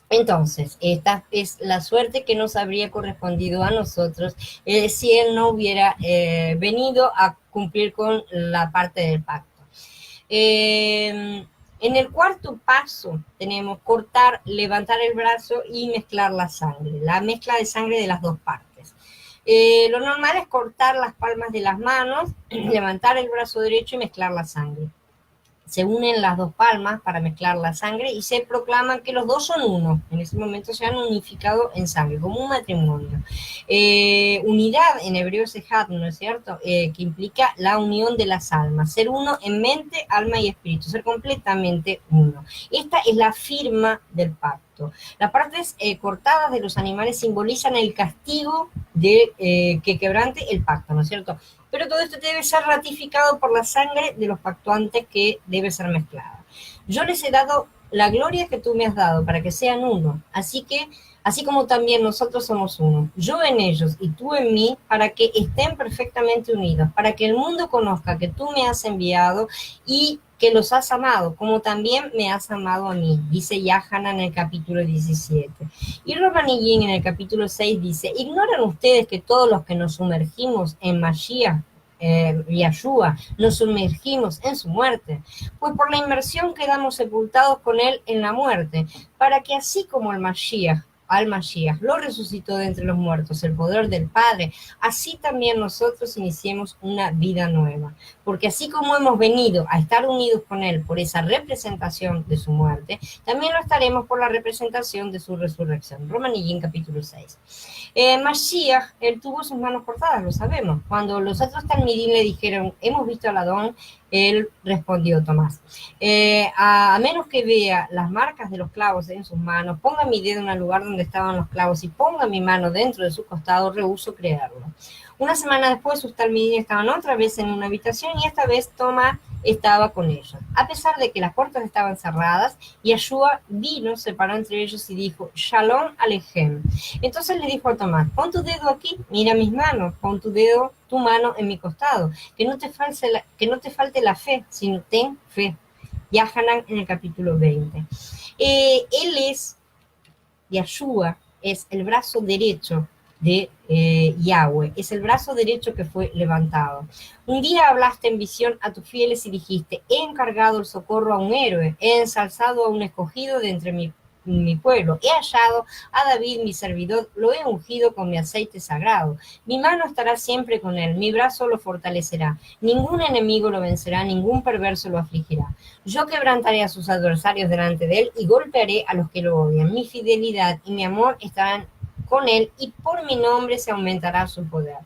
Speaker 1: Entonces, esta es la suerte que nos habría correspondido a nosotros si él no hubiera venido a cumplir con la parte del pacto. En el cuarto paso tenemos cortar, levantar el brazo y mezclar la sangre, la mezcla de sangre de las dos partes. Lo normal es cortar las palmas de las manos, levantar el brazo derecho y mezclar la sangre. Se unen las dos palmas para mezclar la sangre y se proclaman que los dos son uno. En ese momento se han unificado en sangre, como un matrimonio. Unidad en hebreo es ejad, ¿no es cierto? Que implica la unión de las almas. Ser uno en mente, alma y espíritu. Ser completamente uno. Esta es la firma del pacto. Las partes cortadas de los animales simbolizan el castigo de que quebrante el pacto, ¿no es cierto? Pero todo esto debe ser ratificado por la sangre de los pactuantes que debe ser mezclada. Yo les he dado la gloria que tú me has dado para que sean uno, así como también nosotros somos uno, yo en ellos y tú en mí, para que estén perfectamente unidos, para que el mundo conozca que tú me has enviado y que los has amado, como también me has amado a mí, dice Yahana en el capítulo 17. Y Romanillín en el capítulo 6 dice, ¿ignoran ustedes que todos los que nos sumergimos en Mashiach, Yahshua, nos sumergimos en su muerte? Pues por la inmersión quedamos sepultados con él en la muerte, para que así como el Mashiach, al Mashiach lo resucitó de entre los muertos, el poder del Padre, así también nosotros iniciemos una vida nueva. Porque así como hemos venido a estar unidos con Él por esa representación de su muerte, también lo estaremos por la representación de su resurrección. Romanillín capítulo 6. Mashiach, él tuvo sus manos cortadas, lo sabemos. Cuando los otros talmidim le dijeron, hemos visto al Adón, él respondió, Tomás, a menos que vea las marcas de los clavos en sus manos, ponga mi dedo en el lugar donde estaban los clavos y ponga mi mano dentro de su costado, rehúso creerlo. Una semana después, sus talmidim estaban otra vez en una habitación y esta vez Tomás estaba con ellos. A pesar de que las puertas estaban cerradas, Yeshua vino, se paró entre ellos y dijo, Shalom Alejem. Entonces le dijo a Tomás, pon tu dedo aquí, mira mis manos, pon tu mano en mi costado, que no te falte la fe, sino ten fe. Yahanan en el capítulo 20. Él es, Yeshua, es el brazo derecho de Yahweh, es el brazo derecho que fue levantado. Un día hablaste en visión a tus fieles y dijiste, he encargado el socorro a un héroe, he ensalzado a un escogido de entre mi pueblo, he hallado a David mi servidor, lo he ungido con mi aceite sagrado, mi mano estará siempre con él, mi brazo lo fortalecerá, ningún enemigo lo vencerá, ningún perverso lo afligirá. Yo quebrantaré a sus adversarios delante de él y golpearé a los que lo odian. Mi fidelidad y mi amor estarán con él y por mi nombre se aumentará su poder.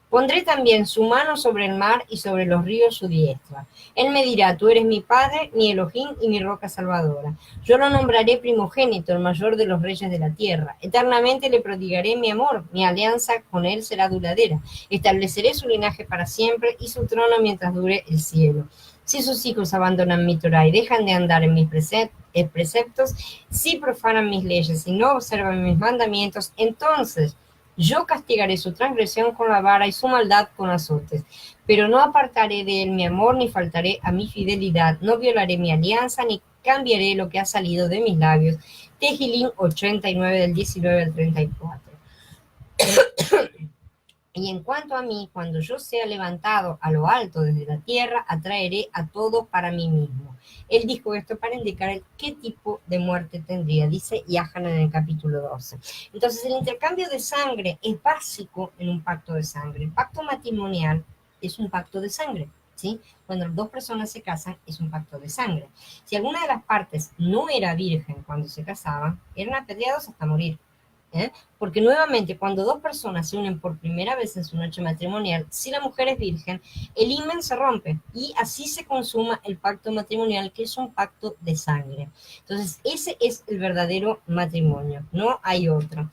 Speaker 1: Pondré también su mano sobre el mar y sobre los ríos su diestra. Él me dirá, tú eres mi padre, mi Elohim y mi roca salvadora. Yo lo nombraré primogénito, el mayor de los reyes de la tierra. Eternamente le prodigaré mi amor, mi alianza con él será duradera. Estableceré su linaje para siempre y su trono mientras dure el cielo. Si sus hijos abandonan mi Torah y dejan de andar en mis preceptos, si profanan mis leyes y no observan mis mandamientos, entonces yo castigaré su transgresión con la vara y su maldad con azotes. Pero no apartaré de él mi amor, ni faltaré a mi fidelidad, no violaré mi alianza, ni cambiaré lo que ha salido de mis labios. Tehillim 89, del 19 al 34. Y en cuanto a mí, cuando yo sea levantado a lo alto desde la tierra, atraeré a todos para mí mismo. Él dijo esto para indicar qué tipo de muerte tendría, dice Yahanan en el capítulo 12. Entonces, el intercambio de sangre es básico en un pacto de sangre. El pacto matrimonial es un pacto de sangre, ¿sí? Cuando dos personas se casan, es un pacto de sangre. Si alguna de las partes no era virgen cuando se casaban, eran apedreados hasta morir. Porque nuevamente cuando dos personas se unen por primera vez en su noche matrimonial, si la mujer es virgen, el himen se rompe y así se consuma el pacto matrimonial, que es un pacto de sangre. Entonces ese es el verdadero matrimonio, no hay otro.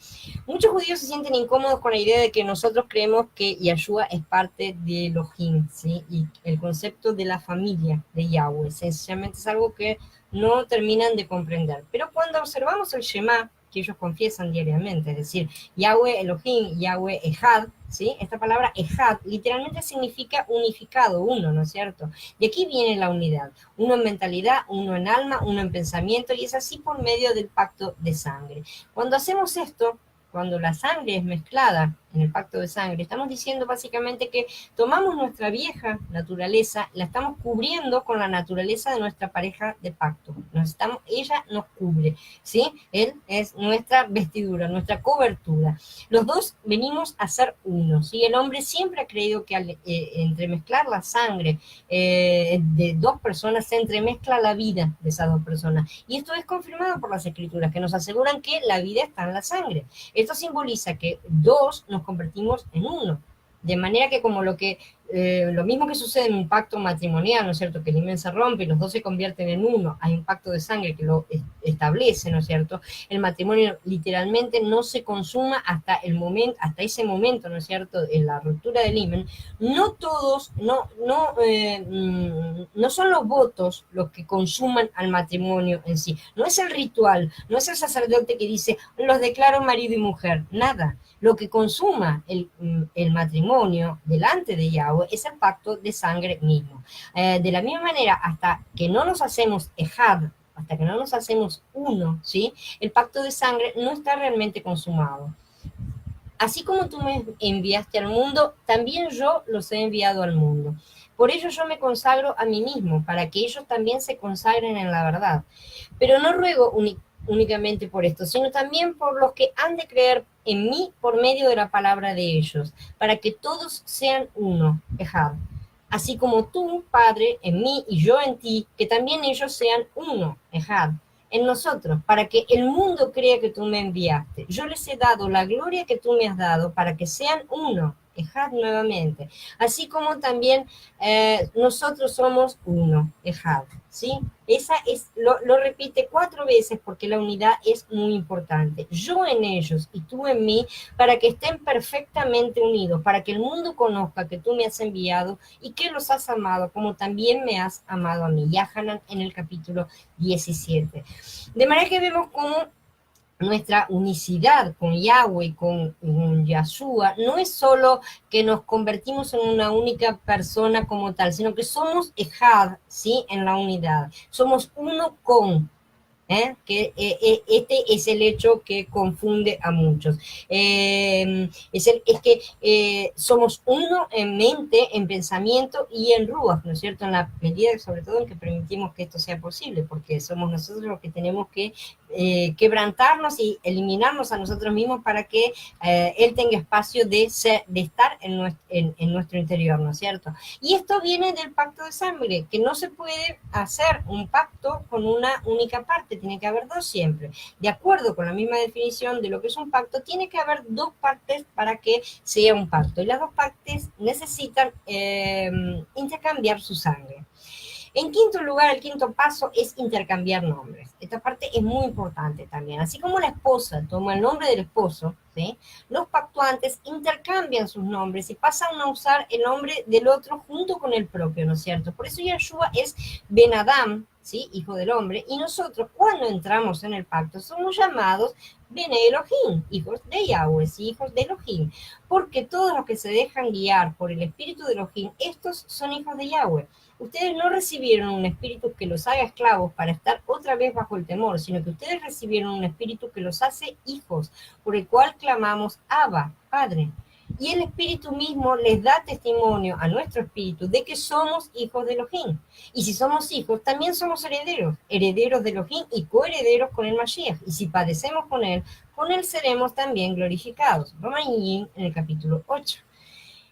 Speaker 1: Muchos judíos se sienten incómodos con la idea de que nosotros creemos que Yahshua es parte de Elohim, ¿sí? Y el concepto de la familia de Yahweh, sencillamente es algo que no terminan de comprender. Pero cuando observamos el Shema, que ellos confiesan diariamente, es decir, Yahweh Elohim, Yahweh Ejad, ¿sí? Esta palabra Ejad literalmente significa unificado, uno, ¿no es cierto? De aquí viene la unidad, uno en mentalidad, uno en alma, uno en pensamiento, y es así por medio del pacto de sangre. Cuando hacemos esto, cuando la sangre es mezclada en el pacto de sangre, estamos diciendo básicamente que tomamos nuestra vieja naturaleza, la estamos cubriendo con la naturaleza de nuestra pareja de pacto. Ella nos cubre, ¿sí? Él es nuestra vestidura, nuestra cobertura. Los dos venimos a ser uno, ¿sí? El hombre siempre ha creído que al entremezclar la sangre de dos personas, se entremezcla la vida de esas dos personas. Y esto es confirmado por las escrituras, que nos aseguran que la vida está en la sangre. Esto simboliza que dos nos convertimos en uno. De manera que como lo mismo que sucede en un pacto matrimonial, ¿no es cierto? Que el himen se rompe y los dos se convierten en uno, hay un pacto de sangre que lo establece, ¿no es cierto? El matrimonio literalmente no se consuma hasta el momento, hasta ese momento, ¿no es cierto? En la ruptura del himen. No todos, no son los votos los que consuman al matrimonio en sí. No es el ritual, no es el sacerdote que dice, los declaro marido y mujer, nada. Lo que consuma el matrimonio delante de Yahweh es el pacto de sangre mismo. De la misma manera, hasta que no nos hacemos ejad, hasta que no nos hacemos uno, ¿sí? El pacto de sangre no está realmente consumado. Así como tú me enviaste al mundo, también yo los he enviado al mundo. Por ello yo me consagro a mí mismo, para que ellos también se consagren en la verdad. Pero no ruego únicamente por esto, sino también por los que han de creer en mí por medio de la palabra de ellos, para que todos sean uno, Ejad. Así como tú, Padre, en mí y yo en ti, que también ellos sean uno, Ejad, en nosotros, para que el mundo crea que tú me enviaste. Yo les he dado la gloria que tú me has dado, para que sean uno, Ejad nuevamente. Así como también nosotros somos uno, Ejad, ¿sí? Esa es, lo repite 4 veces porque la unidad es muy importante. Yo en ellos y tú en mí, para que estén perfectamente unidos, para que el mundo conozca que tú me has enviado y que los has amado, como también me has amado a mí. Yahanan en el capítulo 17. De manera que vemos cómo nuestra unicidad con Yahweh, con Yahshua, no es solo que nos convertimos en una única persona como tal, sino que somos Ejad, ¿sí? En la unidad. Somos uno con, este es el hecho que confunde a muchos. Somos uno en mente, en pensamiento y en ruach, ¿no es cierto? En la medida, sobre todo, en que permitimos que esto sea posible, porque somos nosotros los que tenemos que quebrantarnos y eliminarnos a nosotros mismos para que Él tenga espacio de estar en nuestro interior, ¿no es cierto? Y esto viene del pacto de sangre, que no se puede hacer un pacto con una única parte, tiene que haber 2 siempre. De acuerdo con la misma definición de lo que es un pacto, tiene que haber 2 partes para que sea un pacto. Y las 2 partes necesitan intercambiar su sangre. En quinto lugar, el quinto paso es intercambiar nombres. Esta parte es muy importante también. Así como la esposa toma el nombre del esposo, ¿sí? Los pactuantes intercambian sus nombres y pasan a usar el nombre del otro junto con el propio, ¿no es cierto? Por eso Yahshua es Ben Adam, ¿sí? Hijo del hombre, y nosotros cuando entramos en el pacto somos llamados Bene Elohim, hijos de Yahweh, hijos de Elohim, porque todos los que se dejan guiar por el espíritu de Elohim, estos son hijos de Yahweh. Ustedes no recibieron un espíritu que los haga esclavos para estar otra vez bajo el temor, sino que ustedes recibieron un espíritu que los hace hijos, por el cual clamamos Abba, Padre. Y el espíritu mismo les da testimonio a nuestro espíritu de que somos hijos de Elohim. Y si somos hijos, también somos herederos, herederos de Elohim y coherederos con el Mashiach. Y si padecemos con él seremos también glorificados. Romanín en el capítulo 8.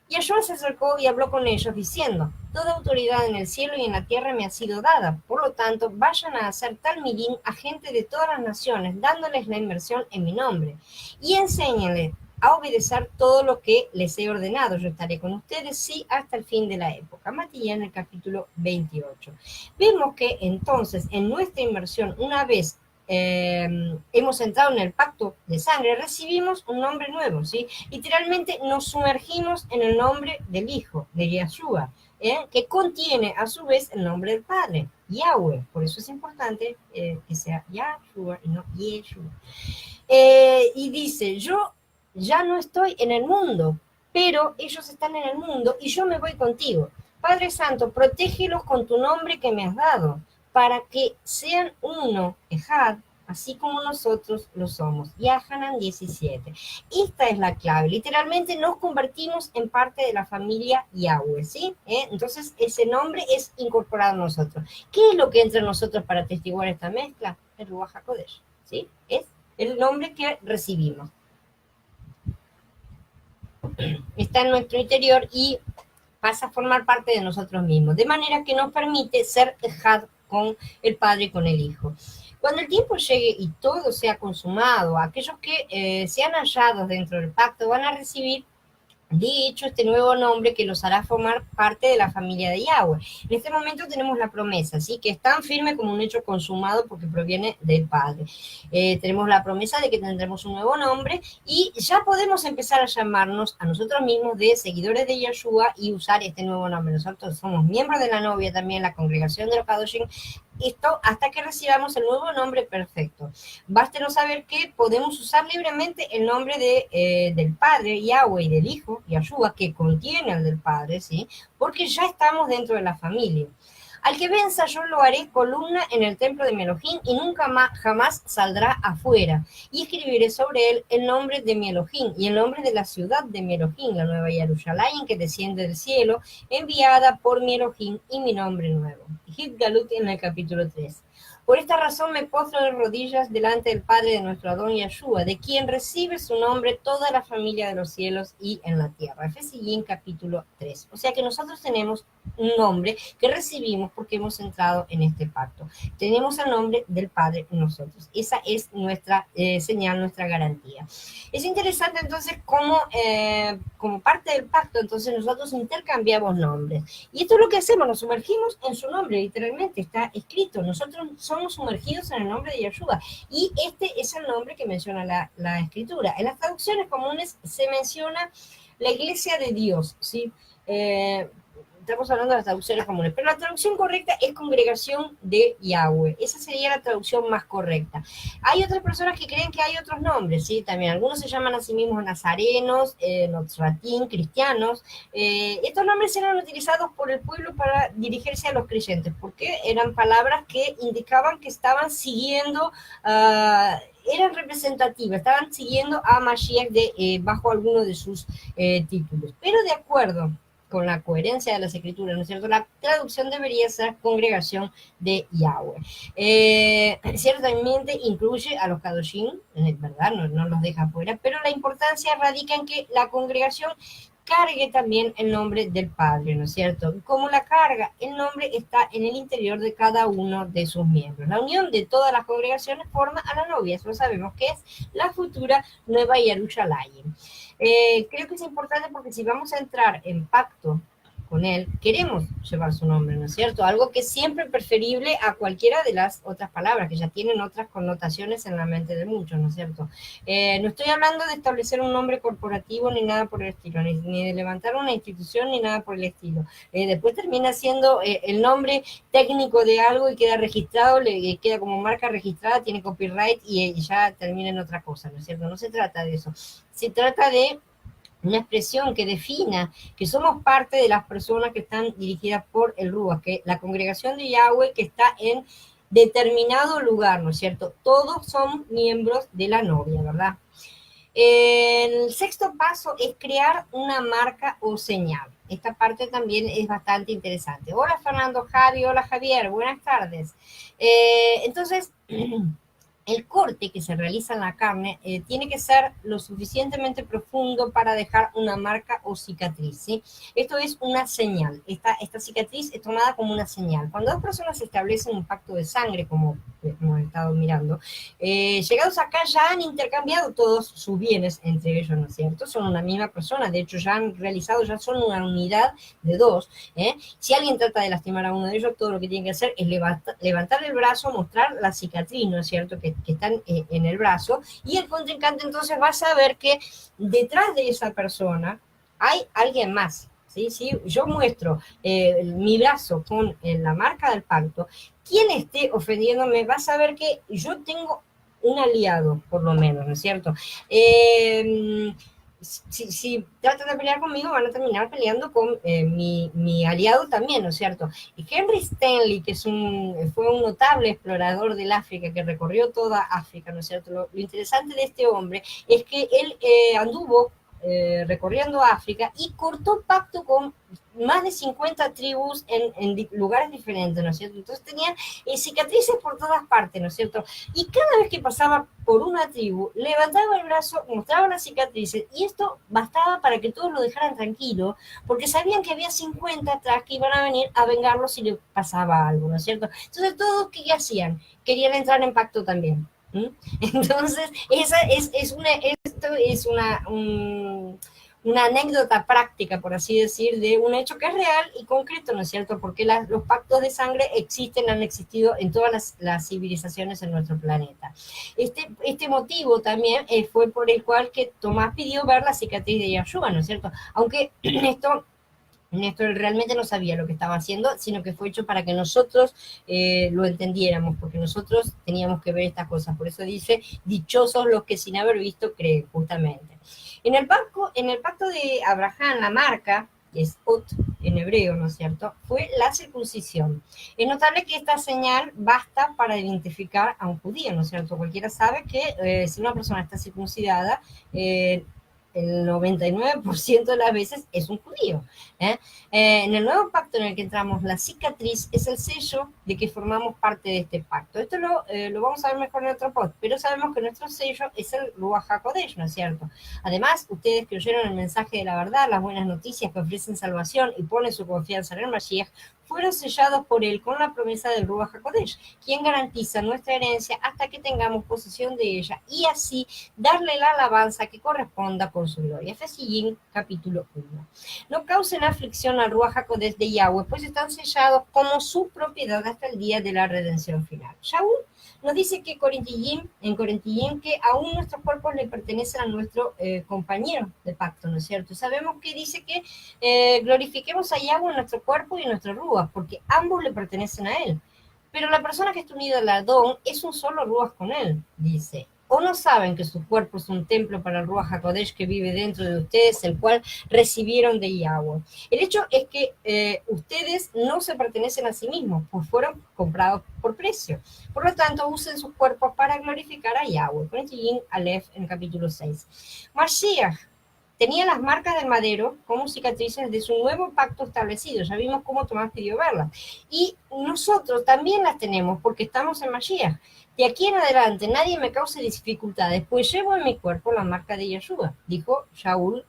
Speaker 1: Y Yahshua se acercó y habló con ellos diciendo, toda autoridad en el cielo y en la tierra me ha sido dada, por lo tanto vayan a hacer talmidín a gente de todas las naciones, dándoles la inmersión en mi nombre, y enséñenles a obedecer todo lo que les he ordenado. Yo estaré con ustedes, sí, hasta el fin de la época. Matías en el capítulo 28. Vemos que entonces en nuestra inmersión, una vez hemos entrado en el pacto de sangre, recibimos un nombre nuevo, ¿sí? Literalmente nos sumergimos en el nombre del Hijo, de Yahshua, que contiene a su vez el nombre del Padre, Yahweh. Por eso es importante que sea Yahshua y no Yeshua. Y dice, yo ya no estoy en el mundo, pero ellos están en el mundo y yo me voy contigo. Padre Santo, protégelos con tu nombre que me has dado, para que sean uno, Ejad, así como nosotros lo somos. Yahanan 17. Esta es la clave. Literalmente nos convertimos en parte de la familia Yahweh, ¿sí? Entonces ese nombre es incorporado a nosotros. ¿Qué es lo que entra en nosotros para atestiguar esta mezcla? El Ruach HaKodesh, ¿sí? Es el nombre que recibimos. Está en nuestro interior y pasa a formar parte de nosotros mismos, de manera que nos permite ser Ejad con el Padre y con el Hijo. Cuando el tiempo llegue y todo sea consumado, aquellos que sean hallados dentro del pacto van a recibir de hecho, este nuevo nombre que los hará formar parte de la familia de Yahweh. En este momento tenemos la promesa, ¿sí? Que es tan firme como un hecho consumado porque proviene del Padre. Tenemos la promesa de que tendremos un nuevo nombre y ya podemos empezar a llamarnos a nosotros mismos de seguidores de Yeshua y usar este nuevo nombre. Nosotros somos miembros de la novia también, la congregación de los Kadoshim, esto hasta que recibamos el nuevo nombre perfecto. Bástenos saber que podemos usar libremente el nombre del Padre, Yahweh, y del Hijo, Yahshua, que contiene al del Padre, ¿sí? Porque ya estamos dentro de la familia. Al que venza yo lo haré columna en el templo de mi Elohim y nunca más, jamás saldrá afuera. Y escribiré sobre él el nombre de mi Elohim y el nombre de la ciudad de mi Elohim, la nueva Jerusalén que desciende del cielo, enviada por mi Elohim y mi nombre nuevo. Hit Galut en el capítulo 3. Por esta razón me postro de rodillas delante del Padre de nuestro Adón Yeshua, de quien recibe su nombre toda la familia de los cielos y en la tierra. Efesios capítulo 3. O sea que nosotros tenemos un nombre que recibimos porque hemos entrado en este pacto. Tenemos el nombre del Padre en nosotros. Esa es nuestra señal, nuestra garantía. Es interesante entonces como parte del pacto, entonces nosotros intercambiamos nombres. Y esto es lo que hacemos, nos sumergimos en su nombre, literalmente está escrito. Nosotros somos sumergidos en el nombre de Yeshua. Y este es el nombre que menciona la escritura. En las traducciones comunes se menciona la iglesia de Dios, ¿sí? Estamos hablando de las traducciones comunes, pero la traducción correcta es congregación de Yahweh. Esa sería la traducción más correcta. Hay otras personas que creen que hay otros nombres, ¿sí? También algunos se llaman a sí mismos nazarenos, nozratín, cristianos. Estos nombres eran utilizados por el pueblo para dirigirse a los creyentes, porque eran palabras que indicaban que estaban siguiendo... eran representativas, estaban siguiendo a Mashiach bajo alguno de sus títulos. Pero de acuerdo con la coherencia de las escrituras, ¿no es cierto? La traducción debería ser congregación de Yahweh. Ciertamente incluye a los Kadoshim, ¿verdad? No los deja fuera, pero la importancia radica en que la congregación cargue también el nombre del Padre, ¿no es cierto? ¿Cómo la carga? El nombre está en el interior de cada uno de sus miembros. La unión de todas las congregaciones forma a la novia, eso sabemos que es la futura Nueva Jerusalén. Creo que es importante porque si vamos a entrar en pacto con él, queremos llevar su nombre, ¿no es cierto? Algo que es siempre preferible a cualquiera de las otras palabras, que ya tienen otras connotaciones en la mente de muchos, ¿no es cierto? No estoy hablando de establecer un nombre corporativo ni nada por el estilo, ni de levantar una institución ni nada por el estilo. Después termina siendo el nombre técnico de algo y queda registrado, le queda como marca registrada, tiene copyright y ya termina en otra cosa, ¿no es cierto? No se trata de eso. Se trata de una expresión que defina que somos parte de las personas que están dirigidas por el Ruach, que la congregación de Yahweh que está en determinado lugar, ¿no es cierto? Todos son miembros de la novia, ¿verdad? El sexto paso es crear una marca o señal. Esta parte también es bastante interesante. Hola Fernando, Javi, hola Javier, buenas tardes. Entonces, el corte que se realiza en la carne tiene que ser lo suficientemente profundo para dejar una marca o cicatriz, ¿sí? Esto es una señal. Esta cicatriz es tomada como una señal. Cuando dos personas establecen un pacto de sangre, como hemos estado mirando, llegados acá ya han intercambiado todos sus bienes entre ellos, ¿no es cierto? Son una misma persona, de hecho ya han realizado, ya son una unidad de dos. Si alguien trata de lastimar a uno de ellos, todo lo que tiene que hacer es levantar el brazo, mostrar la cicatriz, ¿no es cierto?, que están en el brazo, y el contrincante entonces va a saber que detrás de esa persona hay alguien más. ¿Sí? Si yo muestro mi brazo con la marca del pacto, quien esté ofendiéndome va a saber que yo tengo un aliado, por lo menos, ¿no es cierto? Si tratan de pelear conmigo, van a terminar peleando con mi aliado también, ¿no es cierto? Y Henry Stanley, que fue un notable explorador del África, que recorrió toda África, ¿no es cierto? Lo interesante de este hombre es que él anduvo recorriendo África y cortó pacto con más de 50 tribus en lugares diferentes, ¿no es cierto? Entonces tenían cicatrices por todas partes, ¿no es cierto? Y cada vez que pasaba por una tribu, levantaba el brazo, mostraba las cicatrices, y esto bastaba para que todos lo dejaran tranquilo, porque sabían que había 50 atrás que iban a venir a vengarlo si le pasaba algo, ¿no es cierto? Entonces todos, ¿qué hacían? Querían entrar en pacto también. Entonces, esto es una anécdota práctica, por así decir, de un hecho que es real y concreto, ¿no es cierto? Porque los pactos de sangre existen, han existido en todas las civilizaciones en nuestro planeta. Este motivo también fue por el cual que Tomás pidió ver la cicatriz de Yahshua, ¿no es cierto? Aunque Néstor realmente no sabía lo que estaba haciendo, sino que fue hecho para que nosotros lo entendiéramos, porque nosotros teníamos que ver estas cosas. Por eso dice, dichosos los que sin haber visto creen, justamente. En el pacto de Abraham, la marca, que es Ot en hebreo, ¿no es cierto?, fue la circuncisión. Es notable que esta señal basta para identificar a un judío, ¿no es cierto? Cualquiera sabe que si una persona está circuncidada, el 99% de las veces es un judío. ¿eh? En el nuevo pacto en el que entramos, la cicatriz es el sello de que formamos parte de este pacto. Esto lo vamos a ver mejor en otro post, pero sabemos que nuestro sello es el Ruach HaKodesh, ¿no es cierto? Además, ustedes que oyeron el mensaje de la verdad, las buenas noticias que ofrecen salvación y ponen su confianza en el Mashiach, fueron sellados por él con la promesa del Ruach HaKodesh, quien garantiza nuestra herencia hasta que tengamos posesión de ella y así darle la alabanza que corresponda con su gloria. Efesios capítulo 1. No causen aflicción al Ruach HaKodesh de Yahweh, pues están sellados como su propiedad hasta el día de la redención final. Shaul nos dice que en Corintillín, que aún nuestros cuerpos le pertenecen a nuestro compañero de pacto, ¿no es cierto? Sabemos que dice que glorifiquemos a Yahweh en nuestro cuerpo y en nuestro Ruach, porque ambos le pertenecen a él. Pero la persona que está unida al Adón es un solo Ruach con él, dice. ¿O no saben que su cuerpo es un templo para el Ruach HaKodesh que vive dentro de ustedes, el cual recibieron de Yahweh? El hecho es que ustedes no se pertenecen a sí mismos, pues fueron comprados por precio. Por lo tanto, usen sus cuerpos para glorificar a Yahweh. Corintillín Aleph en capítulo 6. Mashiach tenía las marcas del madero como cicatrices de su nuevo pacto establecido. Ya vimos cómo Tomás pidió verlas. Y nosotros también las tenemos porque estamos en Mashiach. De aquí en adelante nadie me cause dificultades, pues llevo en mi cuerpo la marca de Yeshua, dijo Shaul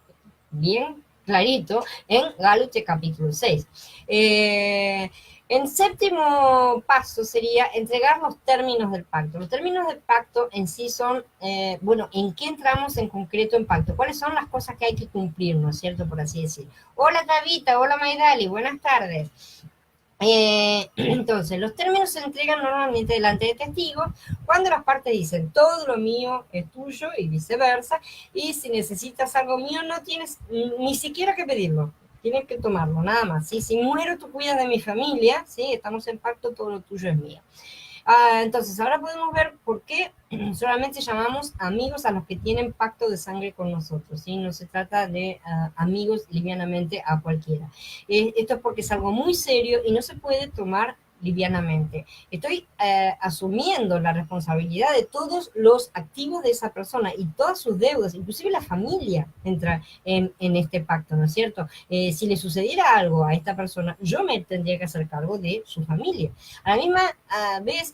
Speaker 1: bien clarito en Gálatas capítulo 6. En séptimo paso sería entregar los términos del pacto. Los términos del pacto en sí son, ¿en qué entramos en concreto en pacto? ¿Cuáles son las cosas que hay que cumplir, no es cierto, por así decir? Hola Tabita, hola Maidali, buenas tardes. Entonces, los términos se entregan normalmente delante de testigos cuando las partes dicen todo lo mío es tuyo y viceversa, y si necesitas algo mío no tienes ni siquiera que pedirlo, tienes que tomarlo, nada más. ¿Sí? Si muero tú cuidas de mi familia, ¿sí? Estamos en pacto, todo lo tuyo es mío. Entonces, ahora podemos ver por qué solamente llamamos amigos a los que tienen pacto de sangre con nosotros, ¿sí? No se trata de amigos livianamente a cualquiera. Esto es porque es algo muy serio y no se puede tomar livianamente. Estoy asumiendo la responsabilidad de todos los activos de esa persona y todas sus deudas, inclusive la familia entra en este pacto, ¿no es cierto? Si le sucediera algo a esta persona, yo me tendría que hacer cargo de su familia. A la misma vez,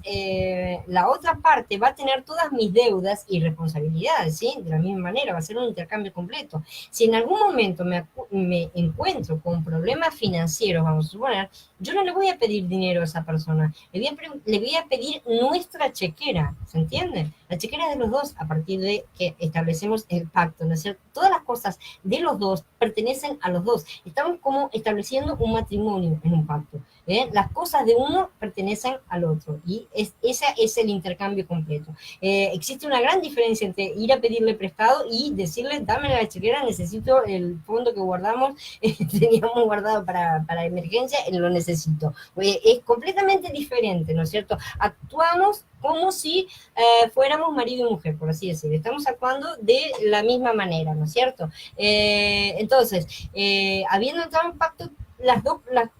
Speaker 1: la otra parte va a tener todas mis deudas y responsabilidades, ¿sí? De la misma manera, va a ser un intercambio completo. Si en algún momento me encuentro con problemas financieros, vamos a suponer, yo no le voy a pedir dinero a esa persona, le voy a pedir nuestra chequera, ¿se entiende? La chequera de los dos a partir de que establecemos el pacto, ¿no es cierto? Todas las cosas de los dos pertenecen a los dos. Estamos como estableciendo un matrimonio en un pacto. Las cosas de uno pertenecen al otro y ese es el intercambio completo. Existe una gran diferencia entre ir a pedirle prestado y decirle, dame la chequera, necesito el fondo que guardamos, teníamos guardado para emergencia, lo necesito. Es completamente diferente, ¿no es cierto? Actuamos como si fuéramos marido y mujer, por así decirlo. Estamos actuando de la misma manera, ¿no es cierto? Entonces, habiendo entrado en pacto,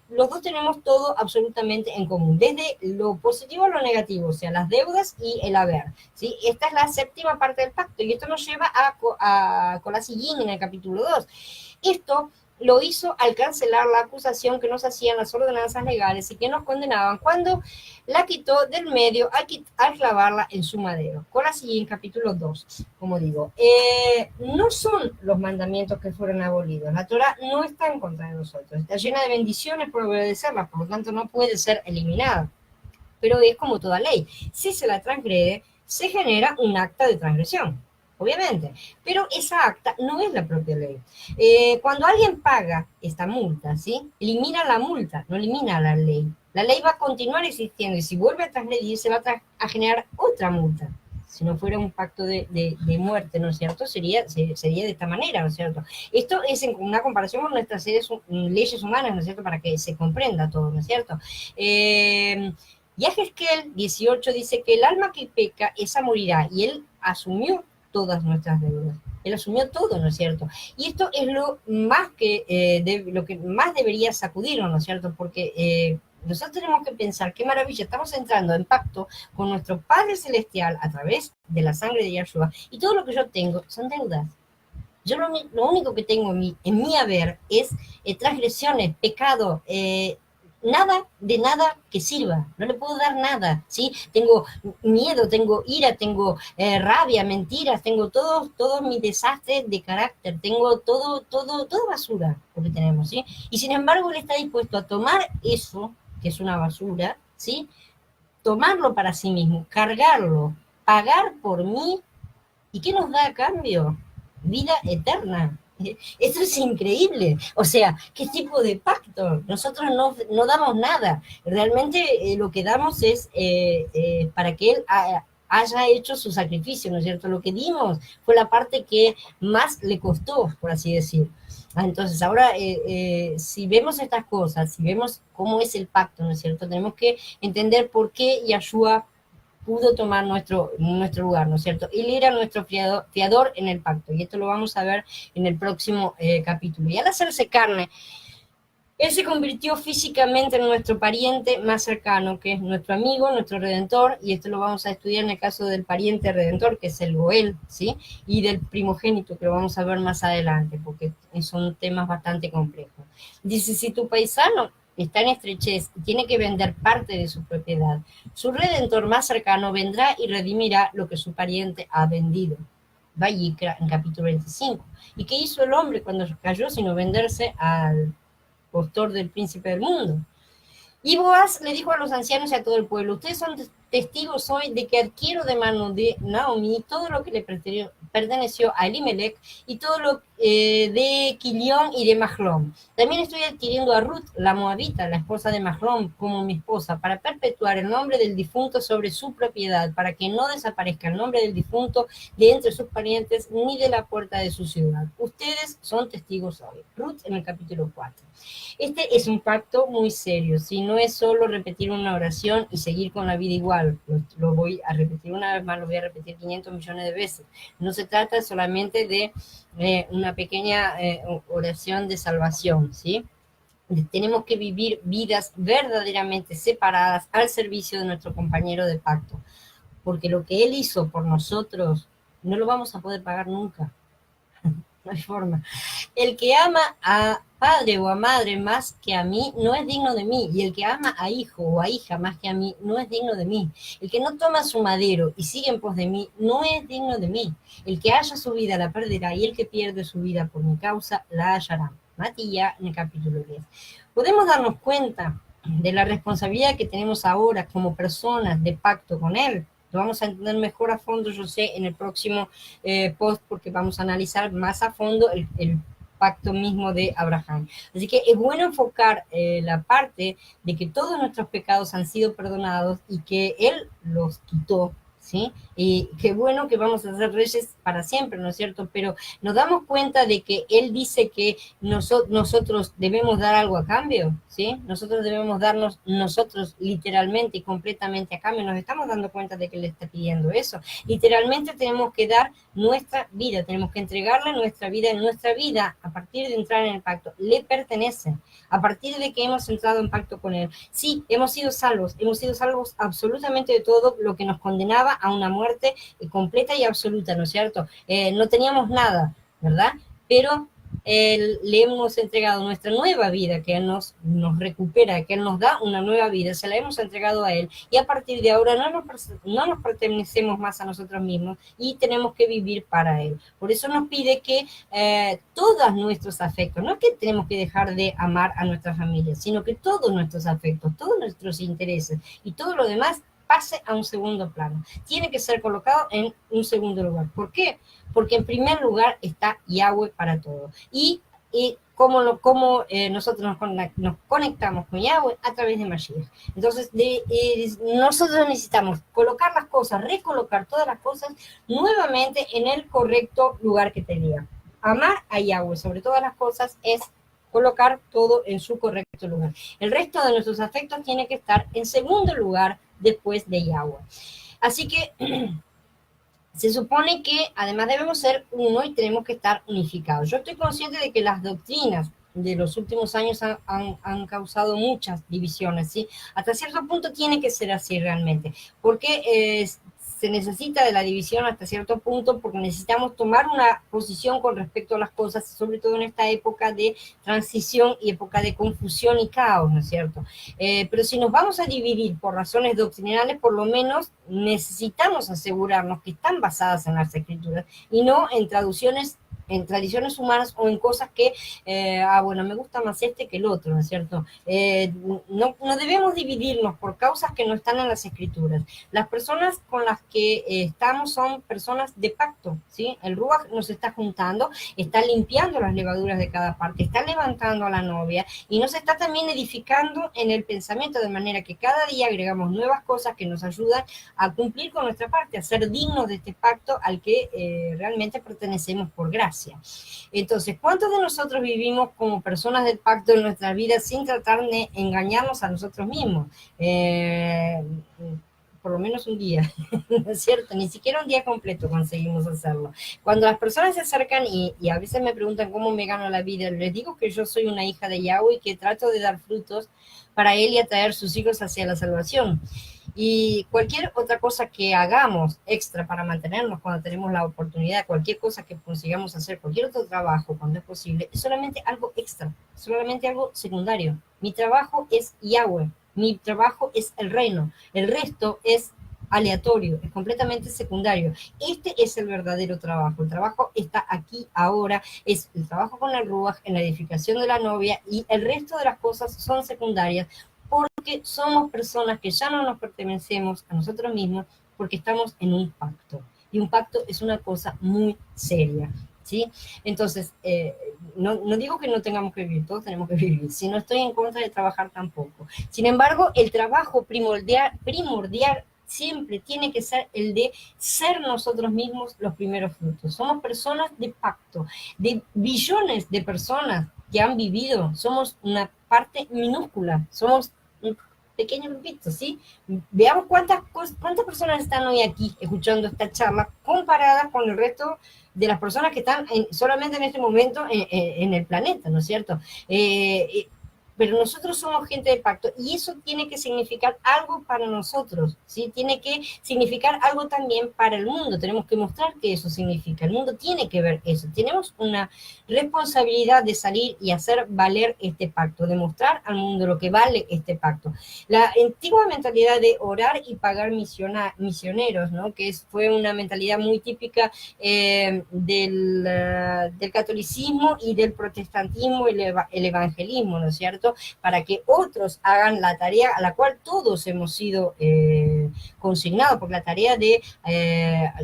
Speaker 1: los dos tenemos todo absolutamente en común, desde lo positivo a lo negativo, o sea, las deudas y el haber, ¿sí? Esta es la séptima parte del pacto, y esto nos lleva a Colasillín en el capítulo 2. Esto lo hizo al cancelar la acusación que nos hacían las ordenanzas legales y que nos condenaban cuando la quitó del medio al clavarla en su madero. Colasillín capítulo 2, como digo. No son los mandamientos que fueron abolidos. La Torah no está en contra de nosotros. Está llena de bendiciones por obedecerla, por lo tanto no puede ser eliminada. Pero es como toda ley. Si se la transgrede, se genera un acta de transgresión. obviamente, pero esa acta no es la propia ley. Cuando alguien paga esta multa, ¿sí? Elimina la multa, no elimina la ley. La ley va a continuar existiendo y si vuelve a transgredir se va a generar otra multa. Si no fuera un pacto de muerte, ¿no es cierto? Sería de esta manera, ¿no es cierto? Esto es en una comparación con nuestras leyes humanas, ¿no es cierto? Para que se comprenda todo, ¿no es cierto? Y Ezequiel 18 dice que el alma que peca, esa morirá. Y él asumió todas nuestras deudas. Él asumió todo, ¿no es cierto? Y esto es lo que más debería sacudirnos, ¿no es cierto? Porque nosotros tenemos que pensar, qué maravilla, estamos entrando en pacto con nuestro Padre Celestial a través de la sangre de Yahshua, y todo lo que yo tengo son deudas. Yo lo único que tengo en mi haber es transgresiones, pecado, nada de nada que sirva, no le puedo dar nada, ¿sí? Tengo miedo, tengo ira, tengo rabia, mentiras, tengo todos mis desastres de carácter, tengo toda basura lo que tenemos, ¿sí? Y sin embargo él está dispuesto a tomar eso, que es una basura, ¿sí? Tomarlo para sí mismo, cargarlo, pagar por mí. ¿Y qué nos da a cambio? Vida eterna. Eso es increíble. O sea, ¿qué tipo de pacto? Nosotros no damos nada. Realmente lo que damos es para que Él haya hecho su sacrificio, ¿no es cierto? Lo que dimos fue la parte que más le costó, por así decir. Entonces, ahora, si vemos estas cosas, si vemos cómo es el pacto, ¿no es cierto? Tenemos que entender por qué Yahshua pudo tomar nuestro lugar, ¿no es cierto? Él era nuestro fiador en el pacto, y esto lo vamos a ver en el próximo capítulo. Y al hacerse carne, él se convirtió físicamente en nuestro pariente más cercano, que es nuestro amigo, nuestro redentor, y esto lo vamos a estudiar en el caso del pariente redentor, que es el Goel, ¿sí? Y del primogénito, que lo vamos a ver más adelante, porque son temas bastante complejos. Dice, si tu paisano está en estrechez y tiene que vender parte de su propiedad, su redentor más cercano vendrá y redimirá lo que su pariente ha vendido. Vayikra, en capítulo 25. ¿Y qué hizo el hombre cuando cayó sino venderse al postor del príncipe del mundo? Y Boaz le dijo a los ancianos y a todo el pueblo, ustedes son testigos hoy de que adquiero de mano de Naomi todo lo que le perteneció a Elimelech y todo lo de Quilión y de Mahlón. También estoy adquiriendo a Ruth, la moabita, la esposa de Mahlón, como mi esposa, para perpetuar el nombre del difunto sobre su propiedad, para que no desaparezca el nombre del difunto de entre sus parientes ni de la puerta de su ciudad. Ustedes son testigos hoy. Ruth en el capítulo 4. Este es un pacto muy serio, si no es solo repetir una oración y seguir con la vida igual. Lo voy a repetir una vez más, lo voy a repetir 500 millones de veces. No se trata solamente de una pequeña oración de salvación, ¿sí? Tenemos que vivir vidas verdaderamente separadas al servicio de nuestro compañero de pacto, porque lo que él hizo por nosotros no lo vamos a poder pagar nunca. No hay forma. El que ama a padre o a madre más que a mí no es digno de mí, y el que ama a hijo o a hija más que a mí no es digno de mí. El que no toma su madero y sigue en pos de mí no es digno de mí. El que haya su vida la perderá, y el que pierde su vida por mi causa la hallará. Matías, en el capítulo 10. Podemos darnos cuenta de la responsabilidad que tenemos ahora como personas de pacto con Él. Lo vamos a entender mejor a fondo, yo sé, en el próximo post, porque vamos a analizar más a fondo el pacto mismo de Abraham. Así que es bueno enfocar la parte de que todos nuestros pecados han sido perdonados y que Él los quitó, ¿sí? Y qué bueno que vamos a ser reyes para siempre, ¿no es cierto? Pero nos damos cuenta de que Él dice que nosotros debemos dar algo a cambio, ¿sí? Nosotros debemos darnos nosotros literalmente y completamente a cambio. Nos estamos dando cuenta de que Él está pidiendo eso. Literalmente tenemos que dar nuestra vida, tenemos que entregarle nuestra vida. En nuestra vida, a partir de entrar en el pacto, le pertenece. A partir de que hemos entrado en pacto con Él, sí, hemos sido salvos absolutamente de todo lo que nos condenaba a una muerte completa y absoluta, ¿no es cierto? No teníamos nada, ¿verdad? Pero le hemos entregado nuestra nueva vida, que Él nos recupera, que Él nos da una nueva vida, se la hemos entregado a Él, y a partir de ahora no nos pertenecemos más a nosotros mismos y tenemos que vivir para Él. Por eso nos pide que todos nuestros afectos, no es que tenemos que dejar de amar a nuestra familia, sino que todos nuestros afectos, todos nuestros intereses y todo lo demás, pase a un segundo plano. Tiene que ser colocado en un segundo lugar. ¿Por qué? Porque en primer lugar está Yahweh para todo. Y cómo nosotros nos conectamos con Yahweh a través de Mashiach. Entonces, nosotros necesitamos colocar las cosas, recolocar todas las cosas nuevamente en el correcto lugar que tenía. Amar a Yahweh sobre todas las cosas es colocar todo en su correcto lugar. El resto de nuestros afectos tiene que estar en segundo lugar después de Yahweh. Así que se supone que además debemos ser uno y tenemos que estar unificados. Yo estoy consciente de que las doctrinas de los últimos años han causado muchas divisiones, ¿sí? Hasta cierto punto tiene que ser así realmente, porque se necesita de la división hasta cierto punto, porque necesitamos tomar una posición con respecto a las cosas, sobre todo en esta época de transición y época de confusión y caos, ¿no es cierto? Pero si nos vamos a dividir por razones doctrinales, por lo menos necesitamos asegurarnos que están basadas en las escrituras y no en traducciones, en tradiciones humanas o en cosas que, bueno, me gusta más este que el otro, ¿no es cierto? No debemos dividirnos por causas que no están en las escrituras. Las personas con las que estamos son personas de pacto, ¿sí? El Ruach nos está juntando, está limpiando las levaduras de cada parte, está levantando a la novia y nos está también edificando en el pensamiento, de manera que cada día agregamos nuevas cosas que nos ayudan a cumplir con nuestra parte, a ser dignos de este pacto al que realmente pertenecemos por gracia. Entonces, ¿cuántos de nosotros vivimos como personas del pacto en nuestras vidas sin tratar de engañarnos a nosotros mismos? Por lo menos un día, ¿no es cierto? Ni siquiera un día completo conseguimos hacerlo. Cuando las personas se acercan y a veces me preguntan cómo me gano la vida, les digo que yo soy una hija de Yahweh y que trato de dar frutos para Él y atraer sus hijos hacia la salvación. Y cualquier otra cosa que hagamos extra para mantenernos cuando tenemos la oportunidad, cualquier cosa que consigamos hacer, cualquier otro trabajo cuando es posible, es solamente algo extra, solamente algo secundario. Mi trabajo es Yahweh, mi trabajo es el reino, el resto es aleatorio, es completamente secundario. Este es el verdadero trabajo. El trabajo está aquí, ahora, es el trabajo con el Ruach, en la edificación de la novia, y el resto de las cosas son secundarias, porque somos personas que ya no nos pertenecemos a nosotros mismos, porque estamos en un pacto. Y un pacto es una cosa muy seria, ¿sí? Entonces, no digo que no tengamos que vivir, todos tenemos que vivir, si no estoy en contra de trabajar tampoco. Sin embargo, el trabajo primordial siempre tiene que ser el de ser nosotros mismos los primeros frutos. Somos personas de pacto, de billones de personas que han vivido, somos una parte minúscula, somos un pequeño grupito, ¿sí? Veamos cuántas personas están hoy aquí escuchando esta charla comparadas con el resto de las personas que están solamente en este momento en el planeta, ¿no es cierto? Pero nosotros somos gente de pacto y eso tiene que significar algo para nosotros, ¿sí? Tiene que significar algo también para el mundo, tenemos que mostrar que eso significa, el mundo tiene que ver eso, tenemos una responsabilidad de salir y hacer valer este pacto, de mostrar al mundo lo que vale este pacto. La antigua mentalidad de orar y pagar misioneros, ¿no? Que fue una mentalidad muy típica del catolicismo y del protestantismo y el evangelismo, ¿no es cierto? Para que otros hagan la tarea a la cual todos hemos sido consignados, porque la tarea de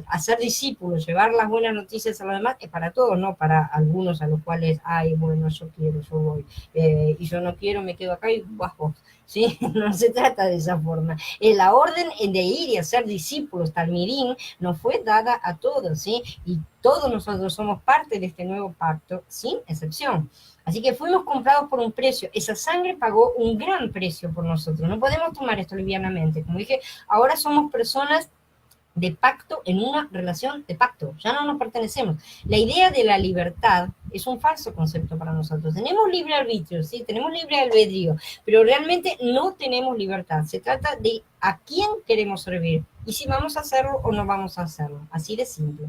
Speaker 1: hacer discípulos, llevar las buenas noticias a los demás, es para todos, no para algunos a los cuales, ay, bueno, yo quiero, yo voy, y yo no quiero, me quedo acá y vas vos. ¿Sí? No se trata de esa forma. La orden de ir y hacer discípulos, Talmidim, nos fue dada a todos, ¿sí? Y todos nosotros somos parte de este nuevo pacto, sin excepción. Así que fuimos comprados por un precio. Esa sangre pagó un gran precio por nosotros. No podemos tomar esto livianamente. Como dije, ahora somos personas de pacto en una relación de pacto. Ya no nos pertenecemos. La idea de la libertad es un falso concepto para nosotros. Tenemos libre arbitrio, ¿sí? Tenemos libre albedrío, pero realmente no tenemos libertad. Se trata de a quién queremos servir y si vamos a hacerlo o no vamos a hacerlo. Así de simple.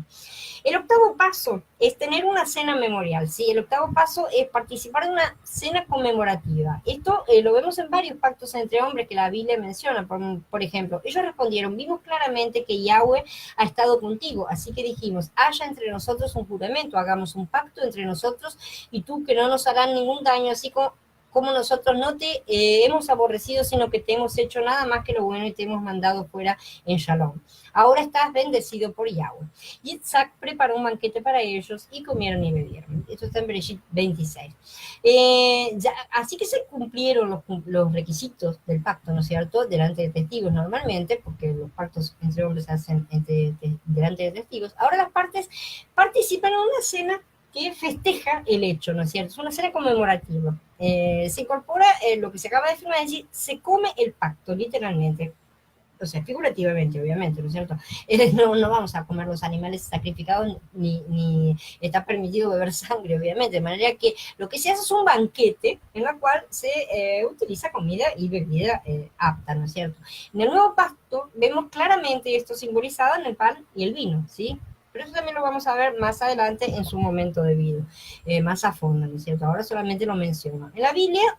Speaker 1: El octavo paso es tener una cena memorial, ¿sí? El octavo paso es participar de una cena conmemorativa. Esto lo vemos en varios pactos entre hombres que la Biblia menciona. Por ejemplo, ellos respondieron, vimos claramente que Yahweh ha estado contigo, así que dijimos, haya entre nosotros un juramento, hagamos un pacto entre nosotros y tú que no nos harán ningún daño, así como nosotros no te hemos aborrecido, sino que te hemos hecho nada más que lo bueno y te hemos mandado fuera en Shalom. Ahora estás bendecido por Yahweh. Y Isaac preparó un banquete para ellos y comieron y bebieron. Esto está en Bereshit 26. Así que se cumplieron los requisitos del pacto, ¿no es cierto?, delante de testigos normalmente, porque los pactos entre hombres se hacen delante de testigos. Ahora las partes participan en una cena que festeja el hecho, ¿no es cierto? Es una cena conmemorativa. Se incorpora lo que se acaba de firmar, es decir, se come el pacto, literalmente. O sea, figurativamente, obviamente, ¿no es cierto? No vamos a comer los animales sacrificados, ni está permitido beber sangre, obviamente, de manera que lo que se hace es un banquete en el cual se utiliza comida y bebida apta, ¿no es cierto? En el nuevo pacto vemos claramente esto simbolizado en el pan y el vino, ¿sí? Pero eso también lo vamos a ver más adelante en su momento debido, más a fondo, ¿no es cierto? Ahora solamente lo menciono. En la Biblia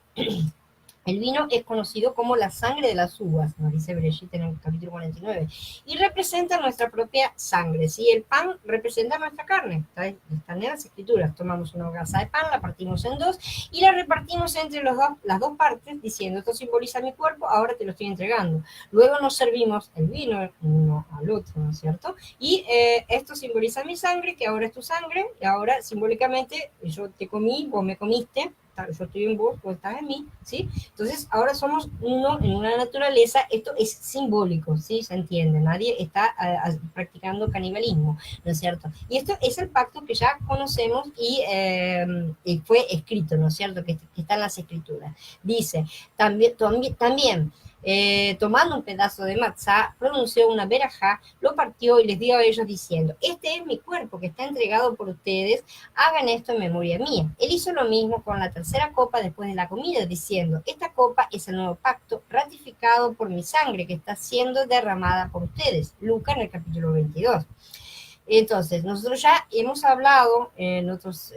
Speaker 1: el vino es conocido como la sangre de las uvas, nos dice Bereshit en el capítulo 49, y representa nuestra propia sangre, ¿sí? El pan representa nuestra carne, están en las escrituras. Tomamos una hogaza de pan, la partimos en dos y la repartimos entre las dos partes, diciendo, esto simboliza mi cuerpo, ahora te lo estoy entregando. Luego nos servimos el vino uno al otro, ¿no es cierto? Y esto simboliza mi sangre, que ahora es tu sangre, y ahora simbólicamente yo te comí, vos me comiste, yo estoy en vos, vos estás en mí, ¿sí? Entonces, ahora somos uno en una naturaleza. Esto es simbólico, ¿sí? Se entiende, nadie está practicando canibalismo, ¿no es cierto? Y esto es el pacto que ya conocemos y fue escrito, ¿no es cierto? Que está en las escrituras. Dice, también tomando un pedazo de matzá, pronunció una verajá, lo partió y les dio a ellos diciendo, este es mi cuerpo que está entregado por ustedes, hagan esto en memoria mía. Él hizo lo mismo con la tercera copa después de la comida, diciendo, esta copa es el nuevo pacto ratificado por mi sangre que está siendo derramada por ustedes. Lucas en el capítulo 22. Entonces, nosotros ya hemos hablado en otras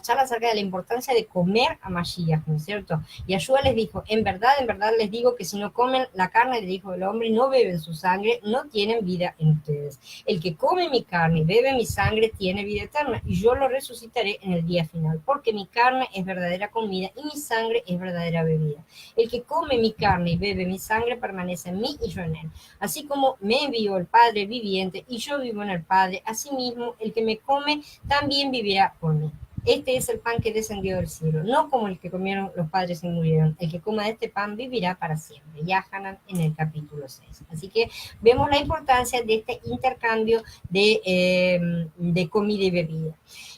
Speaker 1: charlas acerca de la importancia de comer a Mashiach, ¿no es cierto? Y Yeshua les dijo, en verdad les digo que si no comen la carne del Hijo del Hombre y no beben su sangre, no tienen vida en ustedes. El que come mi carne y bebe mi sangre tiene vida eterna, y yo lo resucitaré en el día final, porque mi carne es verdadera comida y mi sangre es verdadera bebida. El que come mi carne y bebe mi sangre permanece en mí y yo en él. Así como me envió el Padre viviente y yo vivo en el Padre, asimismo, el que me come también vivirá por mí. Este es el pan que descendió del cielo, no como el que comieron los padres y murieron. El que coma de este pan vivirá para siempre. Ya Hanan en el capítulo 6. Así que vemos la importancia de este intercambio de comida y bebida.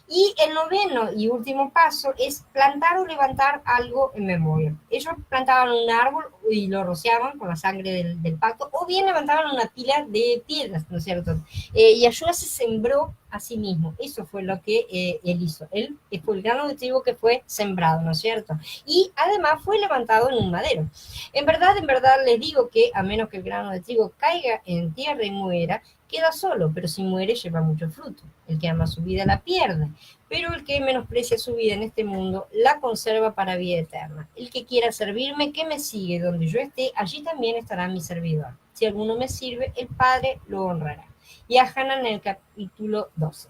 Speaker 1: Y el noveno y último paso es plantar o levantar algo en memoria. Ellos plantaban un árbol y lo rociaban con la sangre del pacto, o bien levantaban una pila de piedras, ¿no es cierto? Y Yeshua se sembró a sí mismo. Eso fue lo que él hizo. Él fue el grano de trigo que fue sembrado, ¿no es cierto? Y además fue levantado en un madero. En verdad les digo que a menos que el grano de trigo caiga en tierra y muera, queda solo, pero si muere lleva mucho fruto. El que ama su vida la pierde, pero el que menosprecia su vida en este mundo la conserva para vida eterna. El que quiera servirme, que me sigue donde yo esté, allí también estará mi servidor. Si alguno me sirve, el Padre lo honrará. Y a Hanan en el capítulo 12.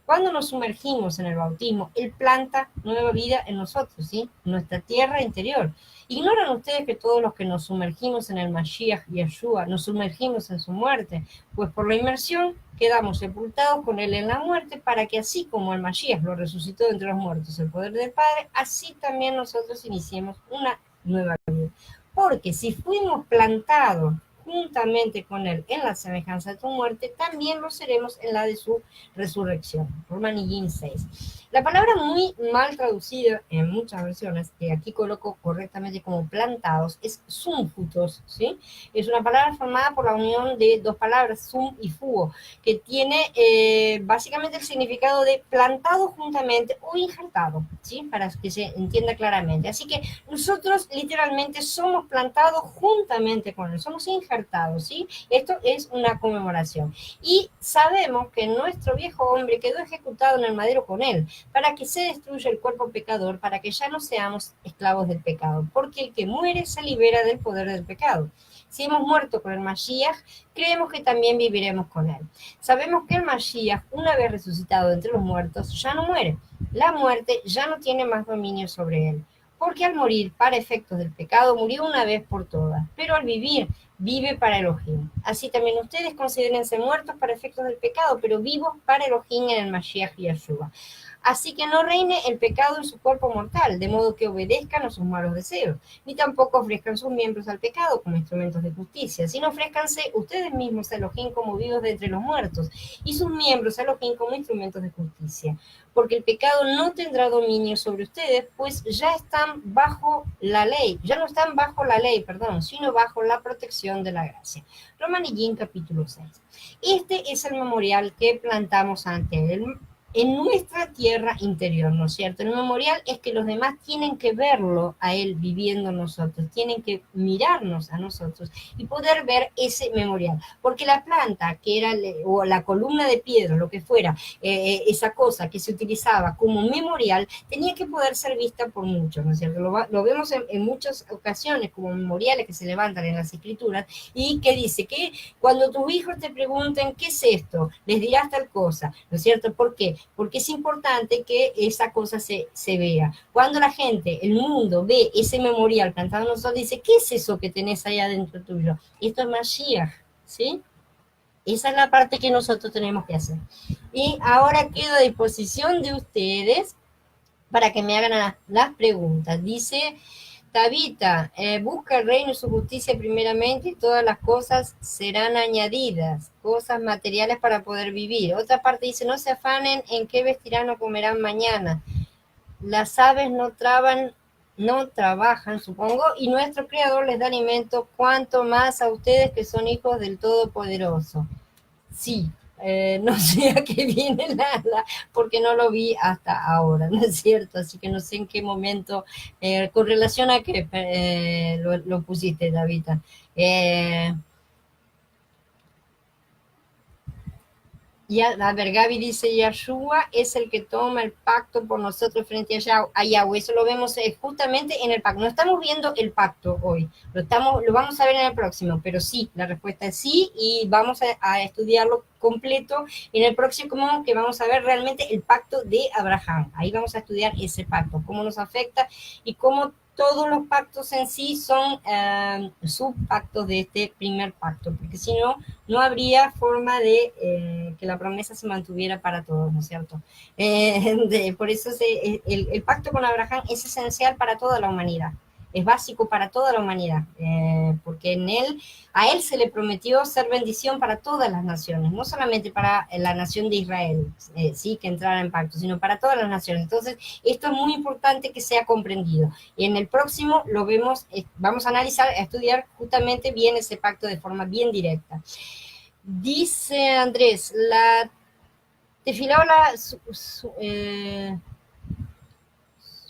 Speaker 1: Cuando nos sumergimos en el bautismo, Él planta nueva vida en nosotros, ¿sí? Nuestra tierra interior. ¿Ignoran ustedes que todos los que nos sumergimos en el Mashiach Yeshua, nos sumergimos en su muerte? Pues por la inmersión quedamos sepultados con Él en la muerte, para que así como el Mashiach lo resucitó de entre los muertos, el poder del Padre, así también nosotros iniciemos una nueva vida. Porque si fuimos plantados juntamente con Él en la semejanza de tu muerte, también lo seremos en la de su resurrección. Romanos 6. La palabra muy mal traducida en muchas versiones, que aquí coloco correctamente como plantados, es súmputos, ¿sí? Es una palabra formada por la unión de dos palabras, sum y fugo, que tiene básicamente el significado de plantado juntamente o injertado, ¿sí? Para que se entienda claramente. Así que nosotros literalmente somos plantados juntamente con Él, somos injertados, ¿sí? Esto es una conmemoración. Y sabemos que nuestro viejo hombre quedó ejecutado en el madero con Él, para que se destruya el cuerpo pecador, para que ya no seamos esclavos del pecado, porque el que muere se libera del poder del pecado. Si hemos muerto con el Mashiach, creemos que también viviremos con Él. Sabemos que el Mashiach, una vez resucitado entre los muertos, ya no muere. La muerte ya no tiene más dominio sobre Él. porque al morir para efectos del pecado murió una vez por todas, pero al vivir vive para Elohim. Así también ustedes considérense muertos para efectos del pecado, pero vivos para Elohim en el Mashiach Yeshua. Así que no reine el pecado en su cuerpo mortal, de modo que obedezcan a sus malos deseos, ni tampoco ofrezcan sus miembros al pecado como instrumentos de justicia, sino ofrézcanse ustedes mismos a Elohim como vivos de entre los muertos, y sus miembros a Elohim como instrumentos de justicia, porque el pecado no tendrá dominio sobre ustedes, pues ya están bajo la ley, ya no están bajo la ley, perdón, sino bajo la protección de la gracia. Romanillín capítulo 6. Este es el memorial que plantamos ante él en nuestra tierra interior, ¿no es cierto? El memorial es que los demás tienen que verlo a él viviendo nosotros, tienen que mirarnos a nosotros y poder ver ese memorial, porque la planta que era, o la columna de piedra, lo que fuera, esa cosa que se utilizaba como memorial, tenía que poder ser vista por muchos, ¿no es cierto? Lo vemos en muchas ocasiones como memoriales que se levantan en las escrituras y que dice que cuando tus hijos te pregunten, ¿qué es esto? Les dirás tal cosa, ¿no es cierto? ¿Por qué? Porque es importante que esa cosa se vea. Cuando la gente, el mundo, ve ese memorial plantado en nosotros, dice, ¿qué es eso que tenés ahí adentro tuyo? Esto es Mashiach, ¿sí? Esa es la parte que nosotros tenemos que hacer. Y ahora quedo a disposición de ustedes para que me hagan las preguntas. Dice Tabita, busca el reino y su justicia primeramente y todas las cosas serán añadidas, cosas materiales para poder vivir. Otra parte dice, no se afanen en qué vestirán o comerán mañana. Las aves no trabajan, supongo, y nuestro Creador les da alimento, cuanto más a ustedes que son hijos del Todopoderoso. Sí, no sé a qué viene porque no lo vi hasta ahora, ¿no es cierto? Así que no sé en qué momento, con relación a qué lo pusiste, Davita. A ver, Gaby dice, Yahshua es el que toma el pacto por nosotros frente a Yahweh. Eso lo vemos justamente en el pacto. No estamos viendo el pacto hoy, lo vamos a ver en el próximo, pero sí, la respuesta es sí, y vamos a estudiarlo completo en el próximo, que vamos a ver realmente el pacto de Abraham. Ahí vamos a estudiar ese pacto, cómo nos afecta y cómo todos los pactos en sí son subpactos de este primer pacto, porque si no, no habría forma de que la promesa se mantuviera para todos, ¿no es cierto? Por eso el pacto con Abraham es esencial para toda la humanidad, es básico para toda la humanidad, porque a él se le prometió ser bendición para todas las naciones, no solamente para la nación de Israel, sí, que entrara en pacto, sino para todas las naciones. Entonces, esto es muy importante que sea comprendido. Y en el próximo lo vemos, vamos a analizar, a estudiar justamente bien ese pacto de forma bien directa. Dice Andrés, la tefilola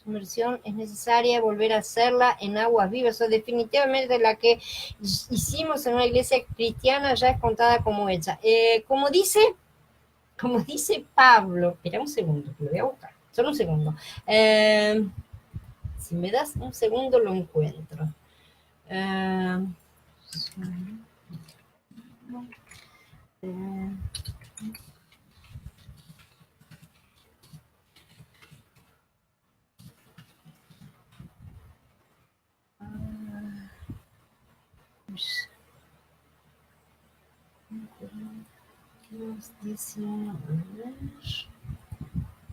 Speaker 1: sumersión es necesaria volver a hacerla en aguas vivas, o definitivamente la que hicimos en una iglesia cristiana ya es contada como hecha. Como dice Pablo, espera un segundo, que lo voy a buscar, solo un segundo. Si me das un segundo lo encuentro.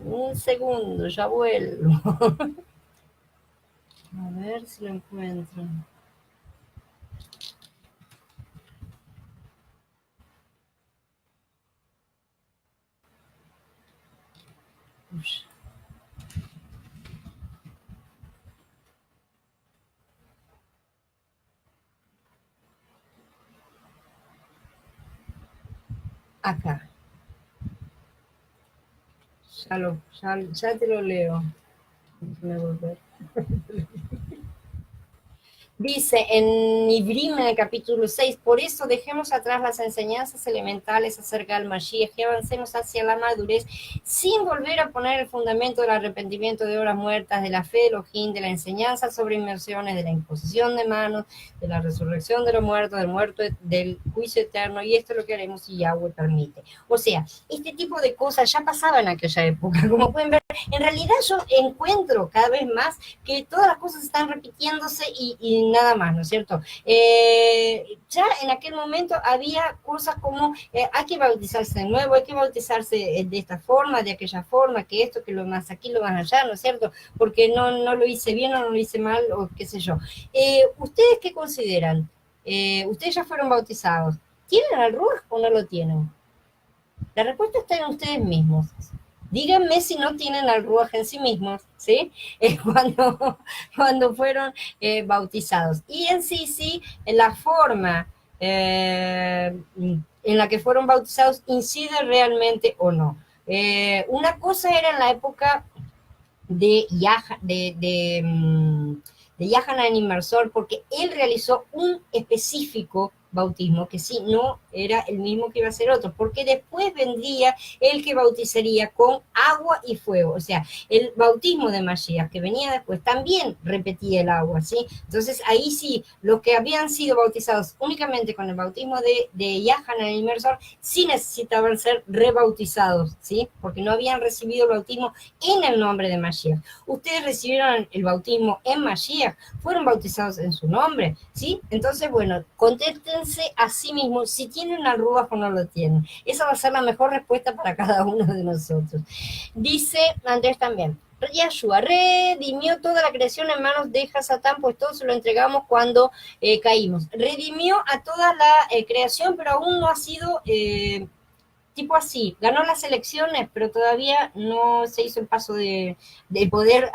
Speaker 1: Un segundo, ya vuelvo. A ver si lo encuentro. Acá. Ya te lo leo. Déjame volver. Dice en Ibrim, en el capítulo 6, por eso dejemos atrás las enseñanzas elementales acerca del Mashiach y avancemos hacia la madurez sin volver a poner el fundamento del arrepentimiento de obras muertas, de la fe de Elohim, de la enseñanza sobre inmersiones, de la imposición de manos, de la resurrección de los muertos, del juicio eterno, y esto es lo que haremos si Yahweh permite. O sea, este tipo de cosas ya pasaban en aquella época, como pueden ver. En realidad yo encuentro cada vez más que todas las cosas están repitiéndose y nada más, ¿no es cierto? Ya en aquel momento había cosas como hay que bautizarse de nuevo, hay que bautizarse de esta forma, de aquella forma, que esto, que lo más aquí, lo más allá, ¿no es cierto? Porque no lo hice bien o no lo hice mal o qué sé yo. ¿Ustedes qué consideran? Ustedes ya fueron bautizados. ¿Tienen al Ruach o no lo tienen? La respuesta está en ustedes mismos. Díganme si no tienen al Ruach en sí mismos, ¿sí? Cuando fueron bautizados. Y en sí, en la forma en la que fueron bautizados incide realmente o no. Una cosa era en la época de, de Yahanan Inmersor, porque él realizó un específico bautismo, que sí, no era el mismo que iba a ser otro, porque después vendría el que bautizaría con agua y fuego, o sea, el bautismo de Mashiach, que venía después, también repetía el agua, ¿sí? Entonces, ahí sí, los que habían sido bautizados únicamente con el bautismo de Yahanan Inmersor, sí necesitaban ser rebautizados, ¿sí? Porque no habían recibido el bautismo en el nombre de Mashiach. Ustedes recibieron el bautismo en Mashiach, fueron bautizados en su nombre, ¿sí? Entonces, bueno, contéstense a sí mismos si tienen al Ruach o no lo tienen. Esa va a ser la mejor respuesta para cada uno de nosotros. Dice Andrés también, Yahshua redimió toda la creación en manos de Hasatán, pues todo se lo entregamos cuando caímos. Redimió a toda la creación, pero aún no ha sido tipo así, ganó las elecciones, pero todavía no se hizo el paso de poder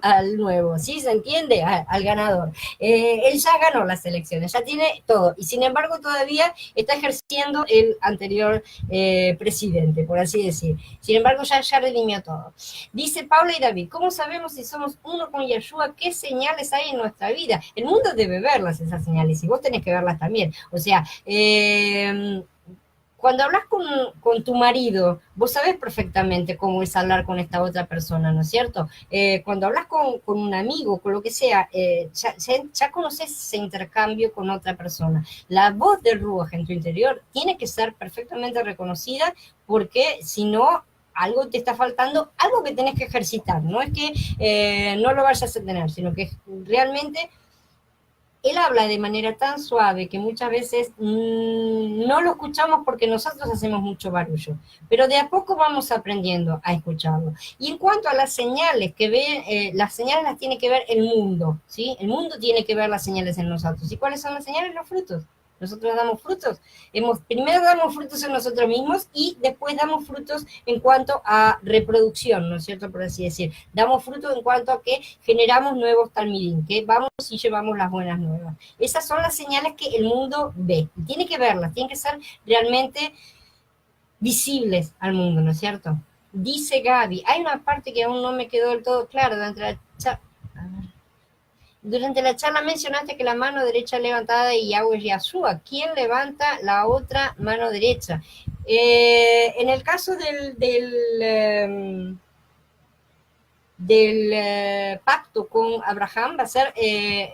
Speaker 1: al nuevo, ¿sí? ¿Se entiende? Al ganador. Él ya ganó las elecciones, ya tiene todo, y sin embargo todavía está ejerciendo el anterior presidente, por así decir. Sin embargo, ya redimió todo. Dice Paula y David, ¿cómo sabemos si somos uno con Yeshua? ¿Qué señales hay en nuestra vida? El mundo debe verlas, esas señales, y vos tenés que verlas también. O sea, cuando hablas con tu marido, vos sabés perfectamente cómo es hablar con esta otra persona, ¿no es cierto? Cuando hablas con un amigo, con lo que sea, ya conoces ese intercambio con otra persona. La voz del Ruach en tu interior tiene que ser perfectamente reconocida, porque si no, algo te está faltando, algo que tenés que ejercitar. No es que no lo vayas a tener, sino que realmente él habla de manera tan suave que muchas veces no lo escuchamos porque nosotros hacemos mucho barullo, pero de a poco vamos aprendiendo a escucharlo. Y en cuanto a las señales que ve, las señales las tiene que ver el mundo, ¿sí? El mundo tiene que ver las señales en nosotros. ¿Y cuáles son las señales? Los frutos. Nosotros damos frutos. Primero damos frutos en nosotros mismos y después damos frutos en cuanto a reproducción, ¿no es cierto? Por así decir. Damos frutos en cuanto a que generamos nuevos talmidim, que vamos y llevamos las buenas nuevas. Esas son las señales que el mundo ve. Y tiene que verlas, tienen que ser realmente visibles al mundo, ¿no es cierto? Dice Gaby, hay una parte que aún no me quedó del todo claro durante la charla mencionaste que la mano derecha levantada de Yahweh es Yahshua. ¿Quién levanta la otra mano derecha? En el caso del pacto con Abraham, va a ser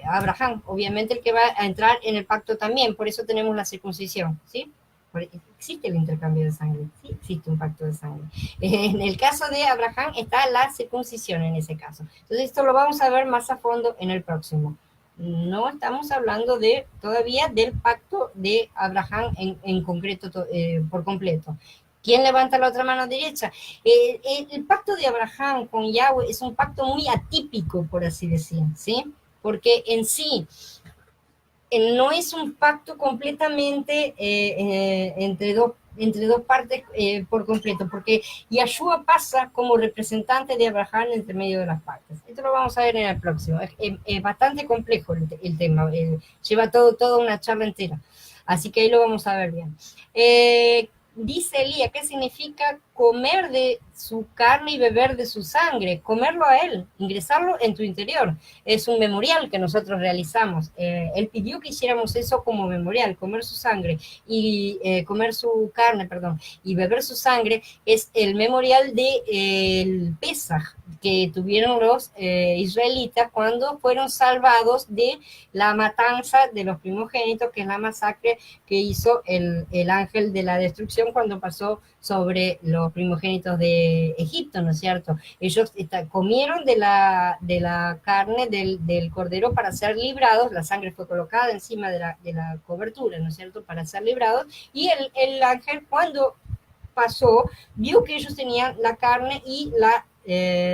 Speaker 1: Abraham, obviamente el que va a entrar en el pacto también, por eso tenemos la circuncisión, ¿sí? Existe el intercambio de sangre, sí, existe un pacto de sangre. En el caso de Abraham está la circuncisión en ese caso. Entonces esto lo vamos a ver más a fondo en el próximo. No estamos hablando todavía del pacto de Abraham en concreto, por completo. ¿Quién levanta la otra mano derecha? El pacto de Abraham con Yahweh es un pacto muy atípico, por así decir, ¿sí? Porque en sí no es un pacto completamente entre dos partes por completo, porque Yahshua pasa como representante de Abraham entre medio de las partes. Esto lo vamos a ver en el próximo. Es bastante complejo el tema, lleva toda una charla entera. Así que ahí lo vamos a ver bien. Dice Elías, ¿qué significa comer de su carne y beber de su sangre? Comerlo a él, ingresarlo en tu interior. Es un memorial que nosotros realizamos. Él pidió que hiciéramos eso como memorial, comer su sangre y comer su carne, perdón, y beber su sangre es el memorial del Pesaj que tuvieron los israelitas cuando fueron salvados de la matanza de los primogénitos, que es la masacre que hizo el ángel de la destrucción cuando pasó sobre los los primogénitos de Egipto, ¿no es cierto? Ellos comieron de la carne del cordero para ser librados, la sangre fue colocada encima de la cobertura, ¿no es cierto?, para ser librados, y el ángel cuando pasó, vio que ellos tenían la carne y la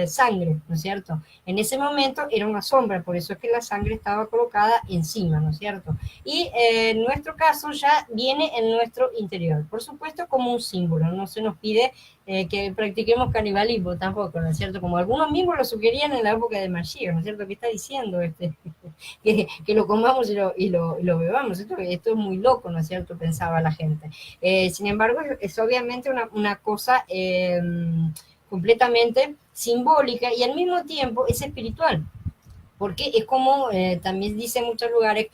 Speaker 1: sangre, ¿no es cierto? En ese momento era una sombra, por eso es que la sangre estaba colocada encima, ¿no es cierto? Y en nuestro caso ya viene en nuestro interior, por supuesto como un símbolo, no se nos pide que practiquemos canibalismo tampoco, ¿no es cierto? Como algunos mismos lo sugerían en la época de Mashiach, ¿no es cierto? ¿Qué está diciendo este? Que lo comamos y lo bebamos. Esto es muy loco, ¿no es cierto?, pensaba la gente. Sin embargo, es obviamente una cosa completamente simbólica y al mismo tiempo es espiritual, porque es como también dice en muchos lugares,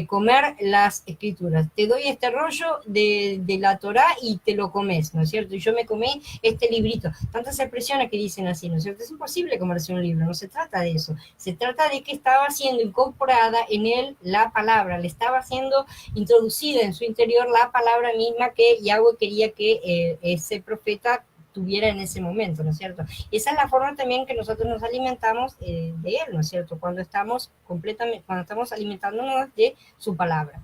Speaker 1: comer las escrituras. Te doy este rollo de la Torá y te lo comes, ¿no es cierto? Y yo me comí este librito. Tantas expresiones que dicen así, ¿no es cierto? Es imposible comerse un libro, no se trata de eso. Se trata de que estaba siendo incorporada en él la palabra, le estaba siendo introducida en su interior la palabra misma que Yahweh quería que ese profeta tuviera en ese momento, ¿no es cierto? Esa es la forma también que nosotros nos alimentamos de él, ¿no es cierto? Cuando estamos alimentándonos de su palabra.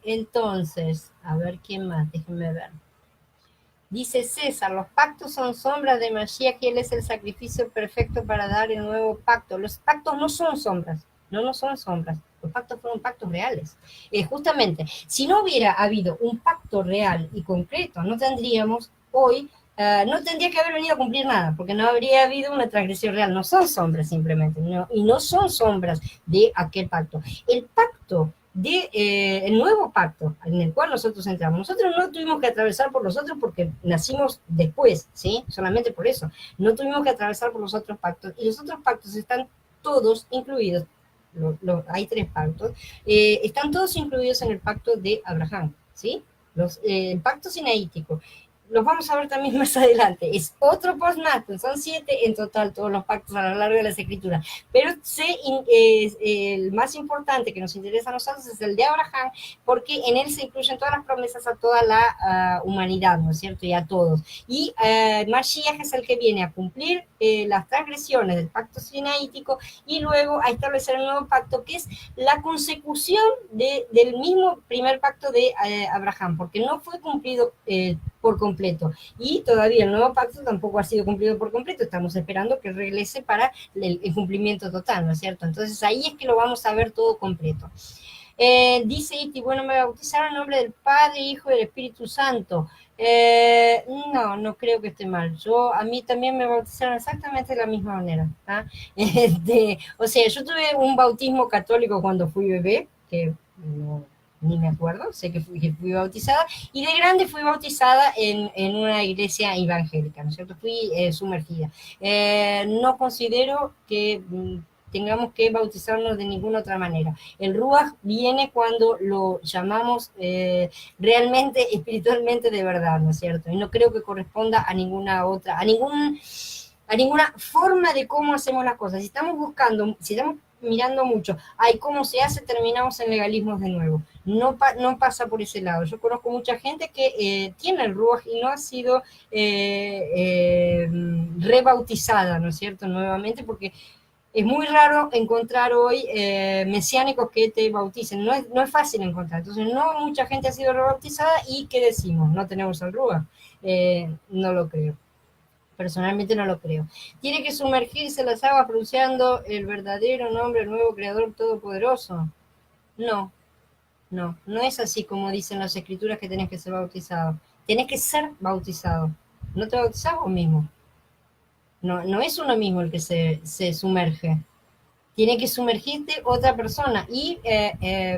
Speaker 1: Entonces, a ver quién más, déjenme ver. Dice César, los pactos son sombras de Mashiach y él es el sacrificio perfecto para dar el nuevo pacto. Los pactos no son sombras, no son sombras. Los pactos fueron pactos reales. Justamente, si no hubiera habido un pacto real y concreto, no tendríamos hoy, no tendría que haber venido a cumplir nada, porque no habría habido una transgresión real. No son sombras simplemente, no, y no son sombras de aquel pacto. El pacto el nuevo pacto en el cual nosotros entramos. Nosotros no tuvimos que atravesar por los otros porque nacimos después, ¿sí? Solamente por eso. No tuvimos que atravesar por los otros pactos. Y los otros pactos están todos incluidos. Hay 3 pactos. Están todos incluidos en el pacto de Abraham, ¿sí? El pacto sinaítico. Los vamos a ver también más adelante. Es otro postnatum, son 7 en total todos los pactos a lo largo de las escrituras. Pero el más importante que nos interesa a nosotros es el de Abraham, porque en él se incluyen todas las promesas a toda la humanidad, ¿no es cierto? Y a todos. Y Mashiach es el que viene a cumplir las transgresiones del pacto sinaítico y luego a establecer el nuevo pacto, que es la consecución del mismo primer pacto de Abraham, porque no fue cumplido por completo. Y todavía el nuevo pacto tampoco ha sido cumplido por completo. Estamos esperando que regrese para el cumplimiento total, ¿no es cierto? Entonces ahí es que lo vamos a ver todo completo. Dice Iti, bueno, me bautizaron en nombre del Padre, Hijo y del Espíritu Santo. No creo que esté mal. A mí también me bautizaron exactamente de la misma manera. O sea, yo tuve un bautismo católico cuando fui bebé, que no, ni me acuerdo, sé que fui bautizada, y de grande fui bautizada en una iglesia evangélica, ¿no es cierto? Fui sumergida. No considero que tengamos que bautizarnos de ninguna otra manera. El Ruach viene cuando lo llamamos realmente, espiritualmente de verdad, ¿no es cierto? Y no creo que corresponda a ninguna otra, a ninguna forma de cómo hacemos las cosas. Si estamos mirando mucho, cómo se hace, terminamos en legalismos de nuevo. No pasa por ese lado. Yo conozco mucha gente que tiene el Ruach y no ha sido rebautizada, ¿no es cierto?, nuevamente, porque es muy raro encontrar hoy mesiánicos que te bauticen. No es fácil encontrar. Entonces, no mucha gente ha sido rebautizada y ¿qué decimos? No tenemos el Ruach. No lo creo. Personalmente no lo creo. Tiene que sumergirse en las aguas pronunciando el verdadero nombre del nuevo Creador Todopoderoso. No es así como dicen las escrituras que tenés que ser bautizado. Tenés que ser bautizado. No te bautizás vos mismo. No es uno mismo el que se sumerge. Tiene que sumergirte otra persona y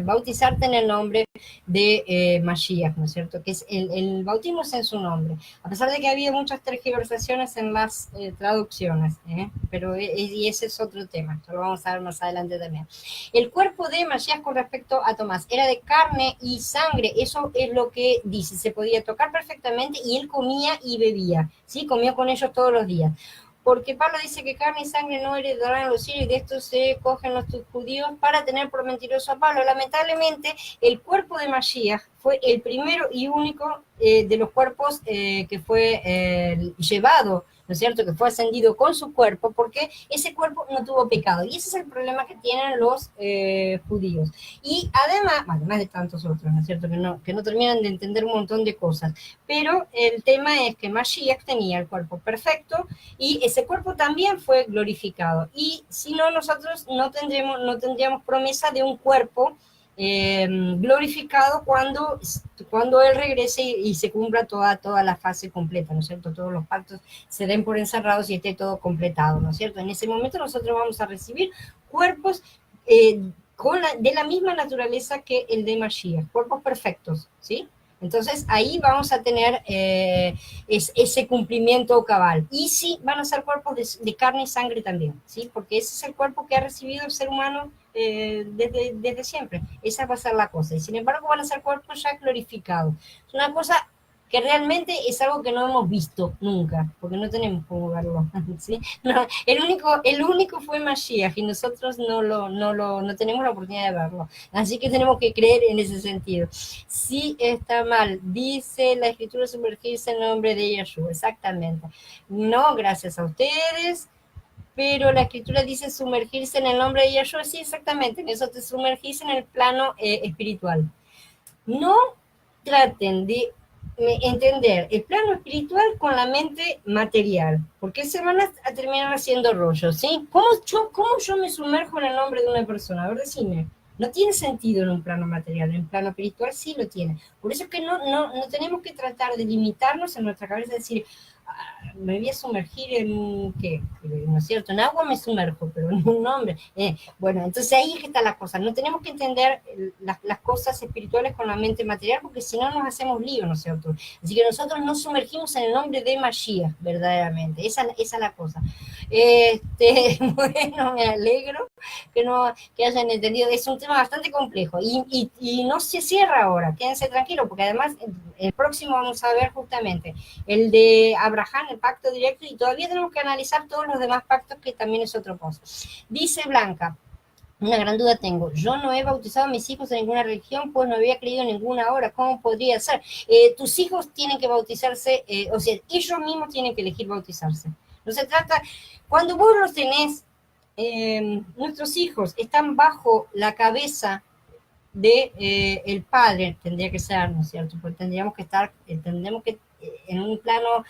Speaker 1: bautizarte en el nombre de Mashiach, ¿no es cierto? Que es el bautismo es en su nombre, a pesar de que había muchas tergiversaciones en las traducciones, pero y ese es otro tema, lo vamos a ver más adelante también. El cuerpo de Mashiach con respecto a Tomás era de carne y sangre, eso es lo que dice, se podía tocar perfectamente y él comía y bebía, ¿sí? Comió con ellos todos los días. porque Pablo dice que carne y sangre no heredarán los cielos y de esto se cogen los judíos para tener por mentiroso a Pablo. Lamentablemente, el cuerpo de Mashiach fue el primero y único de los cuerpos que fue llevado, ¿no es cierto?, que fue ascendido con su cuerpo, porque ese cuerpo no tuvo pecado. Y ese es el problema que tienen los judíos. Y además de tantos otros, ¿no es cierto?, que no terminan de entender un montón de cosas. Pero el tema es que Mashiach tenía el cuerpo perfecto y ese cuerpo también fue glorificado. Y si no, nosotros no tendríamos promesa de un cuerpo glorificado cuando Él regrese y se cumpla toda la fase completa, ¿no es cierto? Todos los pactos se den por encerrados y esté todo completado, ¿no es cierto? En ese momento nosotros vamos a recibir cuerpos de la misma naturaleza que el de Mashiach, cuerpos perfectos, ¿sí? Entonces ahí vamos a tener ese cumplimiento cabal. Y sí, van a ser cuerpos de carne y sangre también, ¿sí? Porque ese es el cuerpo que ha recibido el ser humano desde siempre. Esa va a ser la cosa. Y sin embargo van a ser cuerpos ya glorificados. Es una cosa que realmente es algo que no hemos visto nunca, porque no tenemos cómo verlo, ¿sí? No, el único fue Mashiach y nosotros no tenemos la oportunidad de verlo. Así que tenemos que creer en ese sentido. Sí está mal, dice la escritura sumergirse en nombre de Yeshua, exactamente. No, gracias a ustedes, pero la escritura dice sumergirse en el nombre de Yeshua, sí, exactamente, en eso te sumergís en el plano espiritual. No traten de entender el plano espiritual con la mente material, porque se van a terminar haciendo rollos, ¿sí? ¿Cómo yo me sumerjo en el nombre de una persona? A ver, decime. No tiene sentido en un plano material, en un plano espiritual sí lo tiene. Por eso es que no tenemos que tratar de limitarnos en nuestra cabeza, decir, me voy a sumergir en, ¿qué? ¿No es cierto? En agua me sumerjo, pero en un nombre. Bueno, entonces ahí es que está la cosa. No tenemos que entender las cosas espirituales con la mente material, porque si no nos hacemos lío, ¿no es cierto? Así que nosotros nos sumergimos en el nombre de Mashiach, verdaderamente. Esa es la cosa. Bueno, me alegro que hayan entendido. Es un tema bastante complejo y no se cierra ahora. Quédense tranquilos, porque además el próximo vamos a ver justamente el de Abraham, el pacto directo, y todavía tenemos que analizar todos los demás pactos, que también es otro cosa. Dice Blanca, una gran duda tengo, yo no he bautizado a mis hijos en ninguna religión, pues no había creído en ninguna hora, ¿cómo podría ser? Tus hijos tienen que bautizarse, o sea, ellos mismos tienen que elegir bautizarse. No se trata, cuando vos los tenés, nuestros hijos están bajo la cabeza de el padre, tendría que ser, ¿no es cierto? Porque tendríamos que en un plano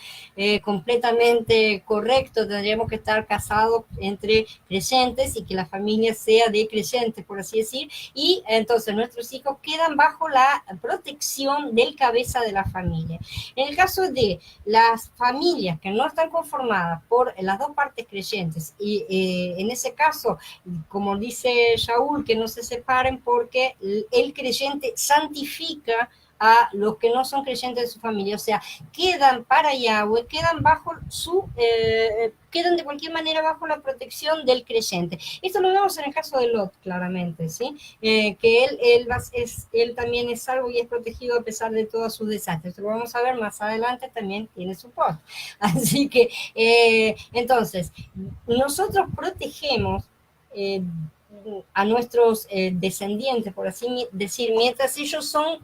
Speaker 1: completamente correcto, tendríamos que estar casados entre creyentes y que la familia sea de creyentes, por así decir, y entonces nuestros hijos quedan bajo la protección del cabeza de la familia. En el caso de las familias que no están conformadas por las dos partes creyentes, y en ese caso, como dice Shaul, que no se separen porque el creyente santifica a los que no son creyentes de su familia, o sea, quedan para Yahweh, quedan de cualquier manera bajo la protección del creyente. Esto lo vemos en el caso de Lot, claramente, ¿sí? Que él también es salvo y es protegido a pesar de todos sus desastres. Esto lo vamos a ver más adelante, también tiene su post. Así que, entonces, nosotros protegemos a nuestros descendientes, por así decir, mientras ellos son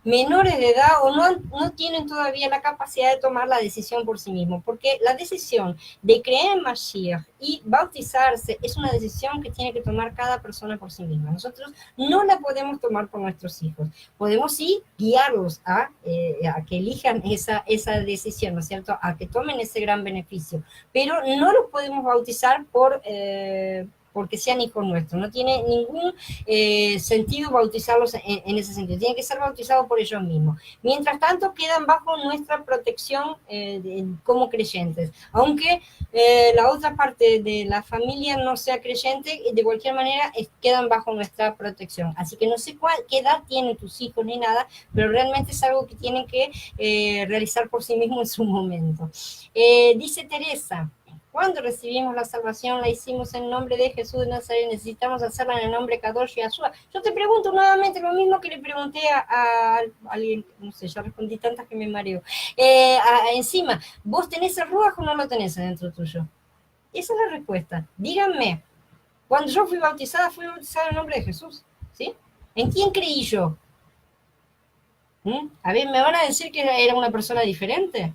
Speaker 1: menores de edad o no tienen todavía la capacidad de tomar la decisión por sí mismos, porque la decisión de creer en Mashiach y bautizarse es una decisión que tiene que tomar cada persona por sí misma. Nosotros no la podemos tomar por nuestros hijos. Podemos sí guiarlos a que elijan esa decisión, ¿no es cierto?, a que tomen ese gran beneficio, pero no los podemos bautizar porque sean hijos nuestros. No tiene ningún sentido bautizarlos en ese sentido. Tienen que ser bautizados por ellos mismos. Mientras tanto, quedan bajo nuestra protección como creyentes. Aunque la otra parte de la familia no sea creyente, de cualquier manera quedan bajo nuestra protección. Así que no sé qué edad tienen tus hijos ni nada, pero realmente es algo que tienen que realizar por sí mismos en su momento. Dice Teresa, Cuando recibimos la salvación, la hicimos en nombre de Jesús de Nazaret, necesitamos hacerla en el nombre de Kadosh Yahshua. Yo te pregunto nuevamente lo mismo que le pregunté a alguien, no sé, ya respondí tantas que me mareo. Encima, ¿vos tenés el Ruach o no lo tenés adentro tuyo? Esa es la respuesta. Díganme, cuando yo fui bautizada en el nombre de Jesús, ¿sí? ¿En quién creí yo? A ver, ¿me van a decir que era una persona diferente?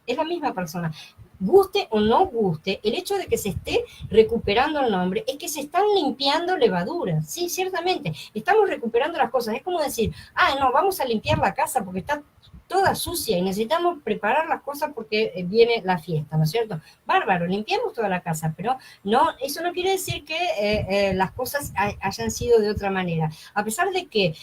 Speaker 1: Es la misma persona. Guste o no guste, el hecho de que se esté recuperando el nombre es que se están limpiando levaduras. Sí, ciertamente, estamos recuperando las cosas. Es como decir, no, vamos a limpiar la casa porque está toda sucia y necesitamos preparar las cosas porque viene la fiesta, ¿no es cierto? Bárbaro, limpiamos toda la casa, pero no, eso no quiere decir que las cosas hayan sido de otra manera. A pesar de que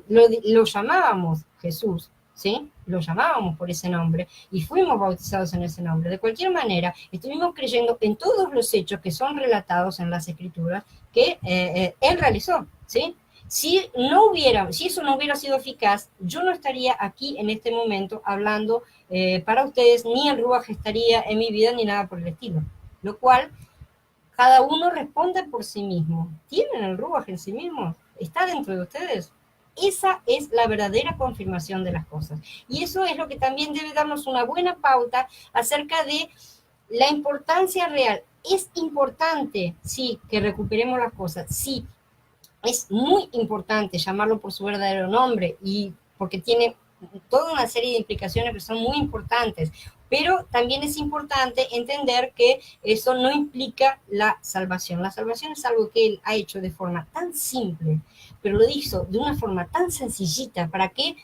Speaker 1: lo llamábamos Jesús, ¿sí? Lo llamábamos por ese nombre y fuimos bautizados en ese nombre. De cualquier manera, estuvimos creyendo en todos los hechos que son relatados en las Escrituras que Él realizó, ¿sí? Si eso no hubiera sido eficaz, yo no estaría aquí en este momento hablando para ustedes, ni el Ruach estaría en mi vida, ni nada por el estilo. Lo cual, cada uno responde por sí mismo. ¿Tienen el Ruach en sí mismo? ¿Está dentro de ustedes? Esa es la verdadera confirmación de las cosas. Y eso es lo que también debe darnos una buena pauta acerca de la importancia real. Es importante, sí, que recuperemos las cosas, sí, es muy importante llamarlo por su verdadero nombre y porque tiene toda una serie de implicaciones que son muy importantes, pero también es importante entender que eso no implica la salvación. La salvación es algo que Él ha hecho de forma tan simple, pero lo hizo de una forma tan sencillita para que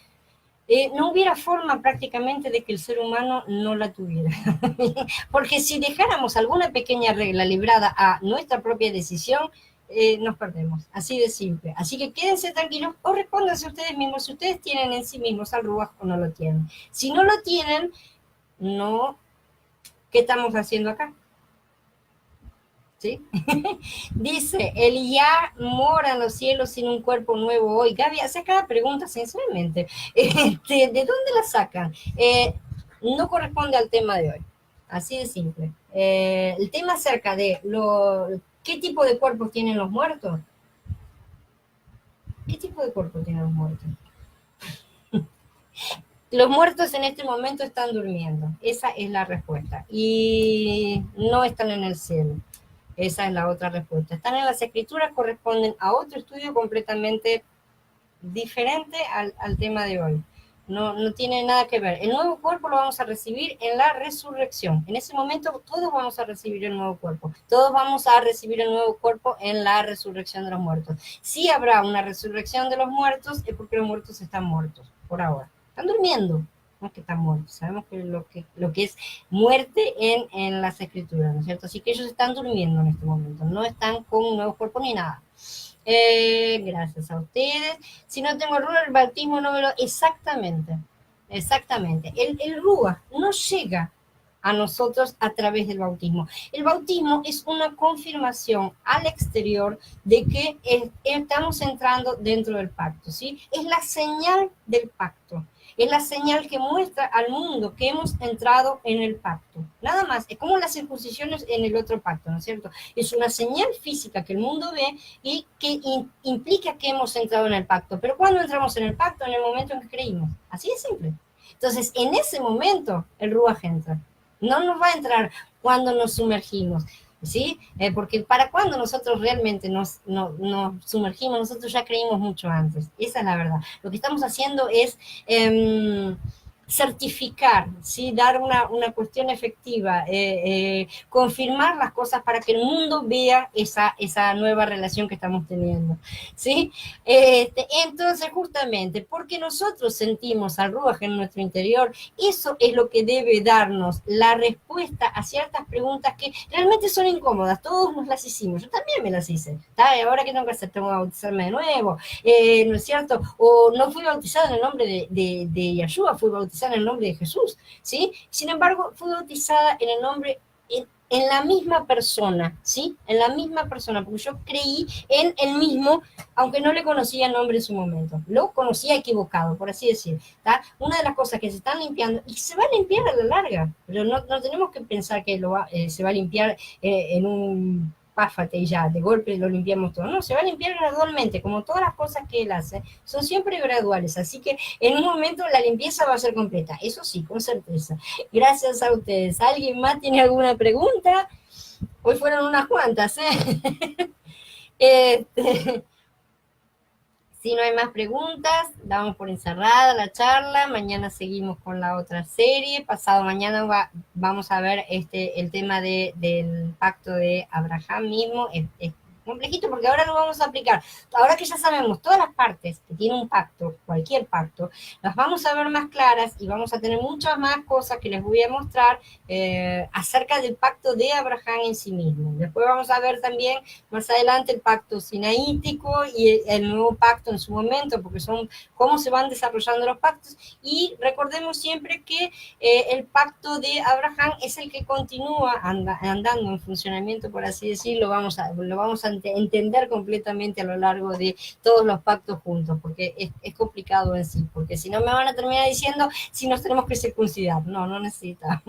Speaker 1: no hubiera forma prácticamente de que el ser humano no la tuviera. Porque si dejáramos alguna pequeña regla librada a nuestra propia decisión, nos perdemos, así de simple. Así que quédense tranquilos o respóndanse ustedes mismos si ustedes tienen en sí mismos al Ruach o no lo tienen. Si no lo tienen, no, ¿qué estamos haciendo acá? ¿Sí? Dice, Elías mora en los cielos sin un cuerpo nuevo hoy. Gaby hace cada pregunta sinceramente. ¿De dónde la sacan? No corresponde al tema de hoy. Así de simple. El tema acerca de qué tipo de cuerpos tienen los muertos. ¿Qué tipo de cuerpo tienen los muertos? Los muertos en este momento están durmiendo. Esa es la respuesta. Y no están en el cielo. Esa es la otra respuesta. Están en las escrituras, corresponden a otro estudio completamente diferente al tema de hoy. No tiene nada que ver. El nuevo cuerpo lo vamos a recibir en la resurrección. En ese momento todos vamos a recibir el nuevo cuerpo. Todos vamos a recibir el nuevo cuerpo en la resurrección de los muertos. Si habrá una resurrección de los muertos, es porque los muertos están muertos, por ahora. Están durmiendo, no es que están muertos. Sabemos que lo que es muerte en las escrituras, ¿no es cierto? Así que ellos están durmiendo en este momento. No están con un nuevo cuerpo ni nada. Gracias a ustedes. Si no tengo el Ruach, el bautismo no me lo... Exactamente. El Ruach no llega a nosotros a través del bautismo. El bautismo es una confirmación al exterior de que estamos entrando dentro del pacto, ¿sí? Es la señal del pacto. Es la señal que muestra al mundo que hemos entrado en el pacto. Nada más, es como las circuncisiones en el otro pacto, ¿no es cierto? Es una señal física que el mundo ve y que implica que hemos entrado en el pacto. Pero ¿cuándo entramos en el pacto? En el momento en que creímos. Así de simple. Entonces, en ese momento, el Ruach entra. No nos va a entrar cuando nos sumergimos. ¿Sí? Porque para cuando nosotros realmente nos sumergimos, nosotros ya creímos mucho antes. Esa es la verdad. Lo que estamos haciendo es certificar, ¿sí? Dar una cuestión efectiva, confirmar las cosas para que el mundo vea esa nueva relación que estamos teniendo, ¿sí? Entonces, justamente, porque nosotros sentimos al Ruach en nuestro interior, eso es lo que debe darnos la respuesta a ciertas preguntas que realmente son incómodas. Todos nos las hicimos, yo también me las hice. Ahora que tengo que hacer, tengo que bautizarme de nuevo, ¿no es cierto? O no fui bautizado en el nombre de Yahshua, fui bautizada en el nombre de Jesús, ¿sí? Sin embargo, fui bautizada en el nombre, en la misma persona, ¿sí? En la misma persona, porque yo creí en el mismo, aunque no le conocía el nombre en su momento. Lo conocía equivocado, por así decir. ¿Tá? Una de las cosas que se están limpiando, y se va a limpiar a la larga, pero no tenemos que pensar que se va a limpiar en un páfate y ya, de golpe lo limpiamos todo. No, se va a limpiar gradualmente, como todas las cosas que él hace, son siempre graduales. Así que en un momento la limpieza va a ser completa, eso sí, con certeza. Gracias a ustedes. ¿Alguien más tiene alguna pregunta? Hoy fueron unas cuantas, ¿eh? Este, si no hay más preguntas, damos por encerrada la charla. Mañana seguimos con la otra serie. Pasado mañana vamos a ver el tema del pacto de Abraham mismo. Es complejito porque ahora lo vamos a aplicar. Ahora que ya sabemos todas las partes que tiene un pacto, cualquier pacto, las vamos a ver más claras y vamos a tener muchas más cosas que les voy a mostrar acerca del pacto de Abraham en sí mismo. Después vamos a ver también más adelante el pacto sinaítico y el nuevo pacto en su momento, porque son cómo se van desarrollando los pactos. Y recordemos siempre que el pacto de Abraham es el que continúa andando en funcionamiento, por así decirlo. Lo vamos a entender completamente a lo largo de todos los pactos juntos, porque es complicado en sí, porque si no me van a terminar diciendo si nos tenemos que circuncidar. No necesitamos.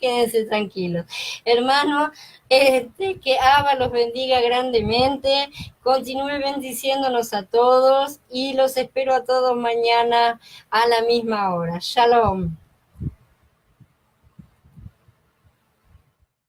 Speaker 1: Quédense tranquilos. Hermano, que Abba los bendiga grandemente, continúe bendiciéndonos a todos y los espero a todos mañana a la misma hora. Shalom.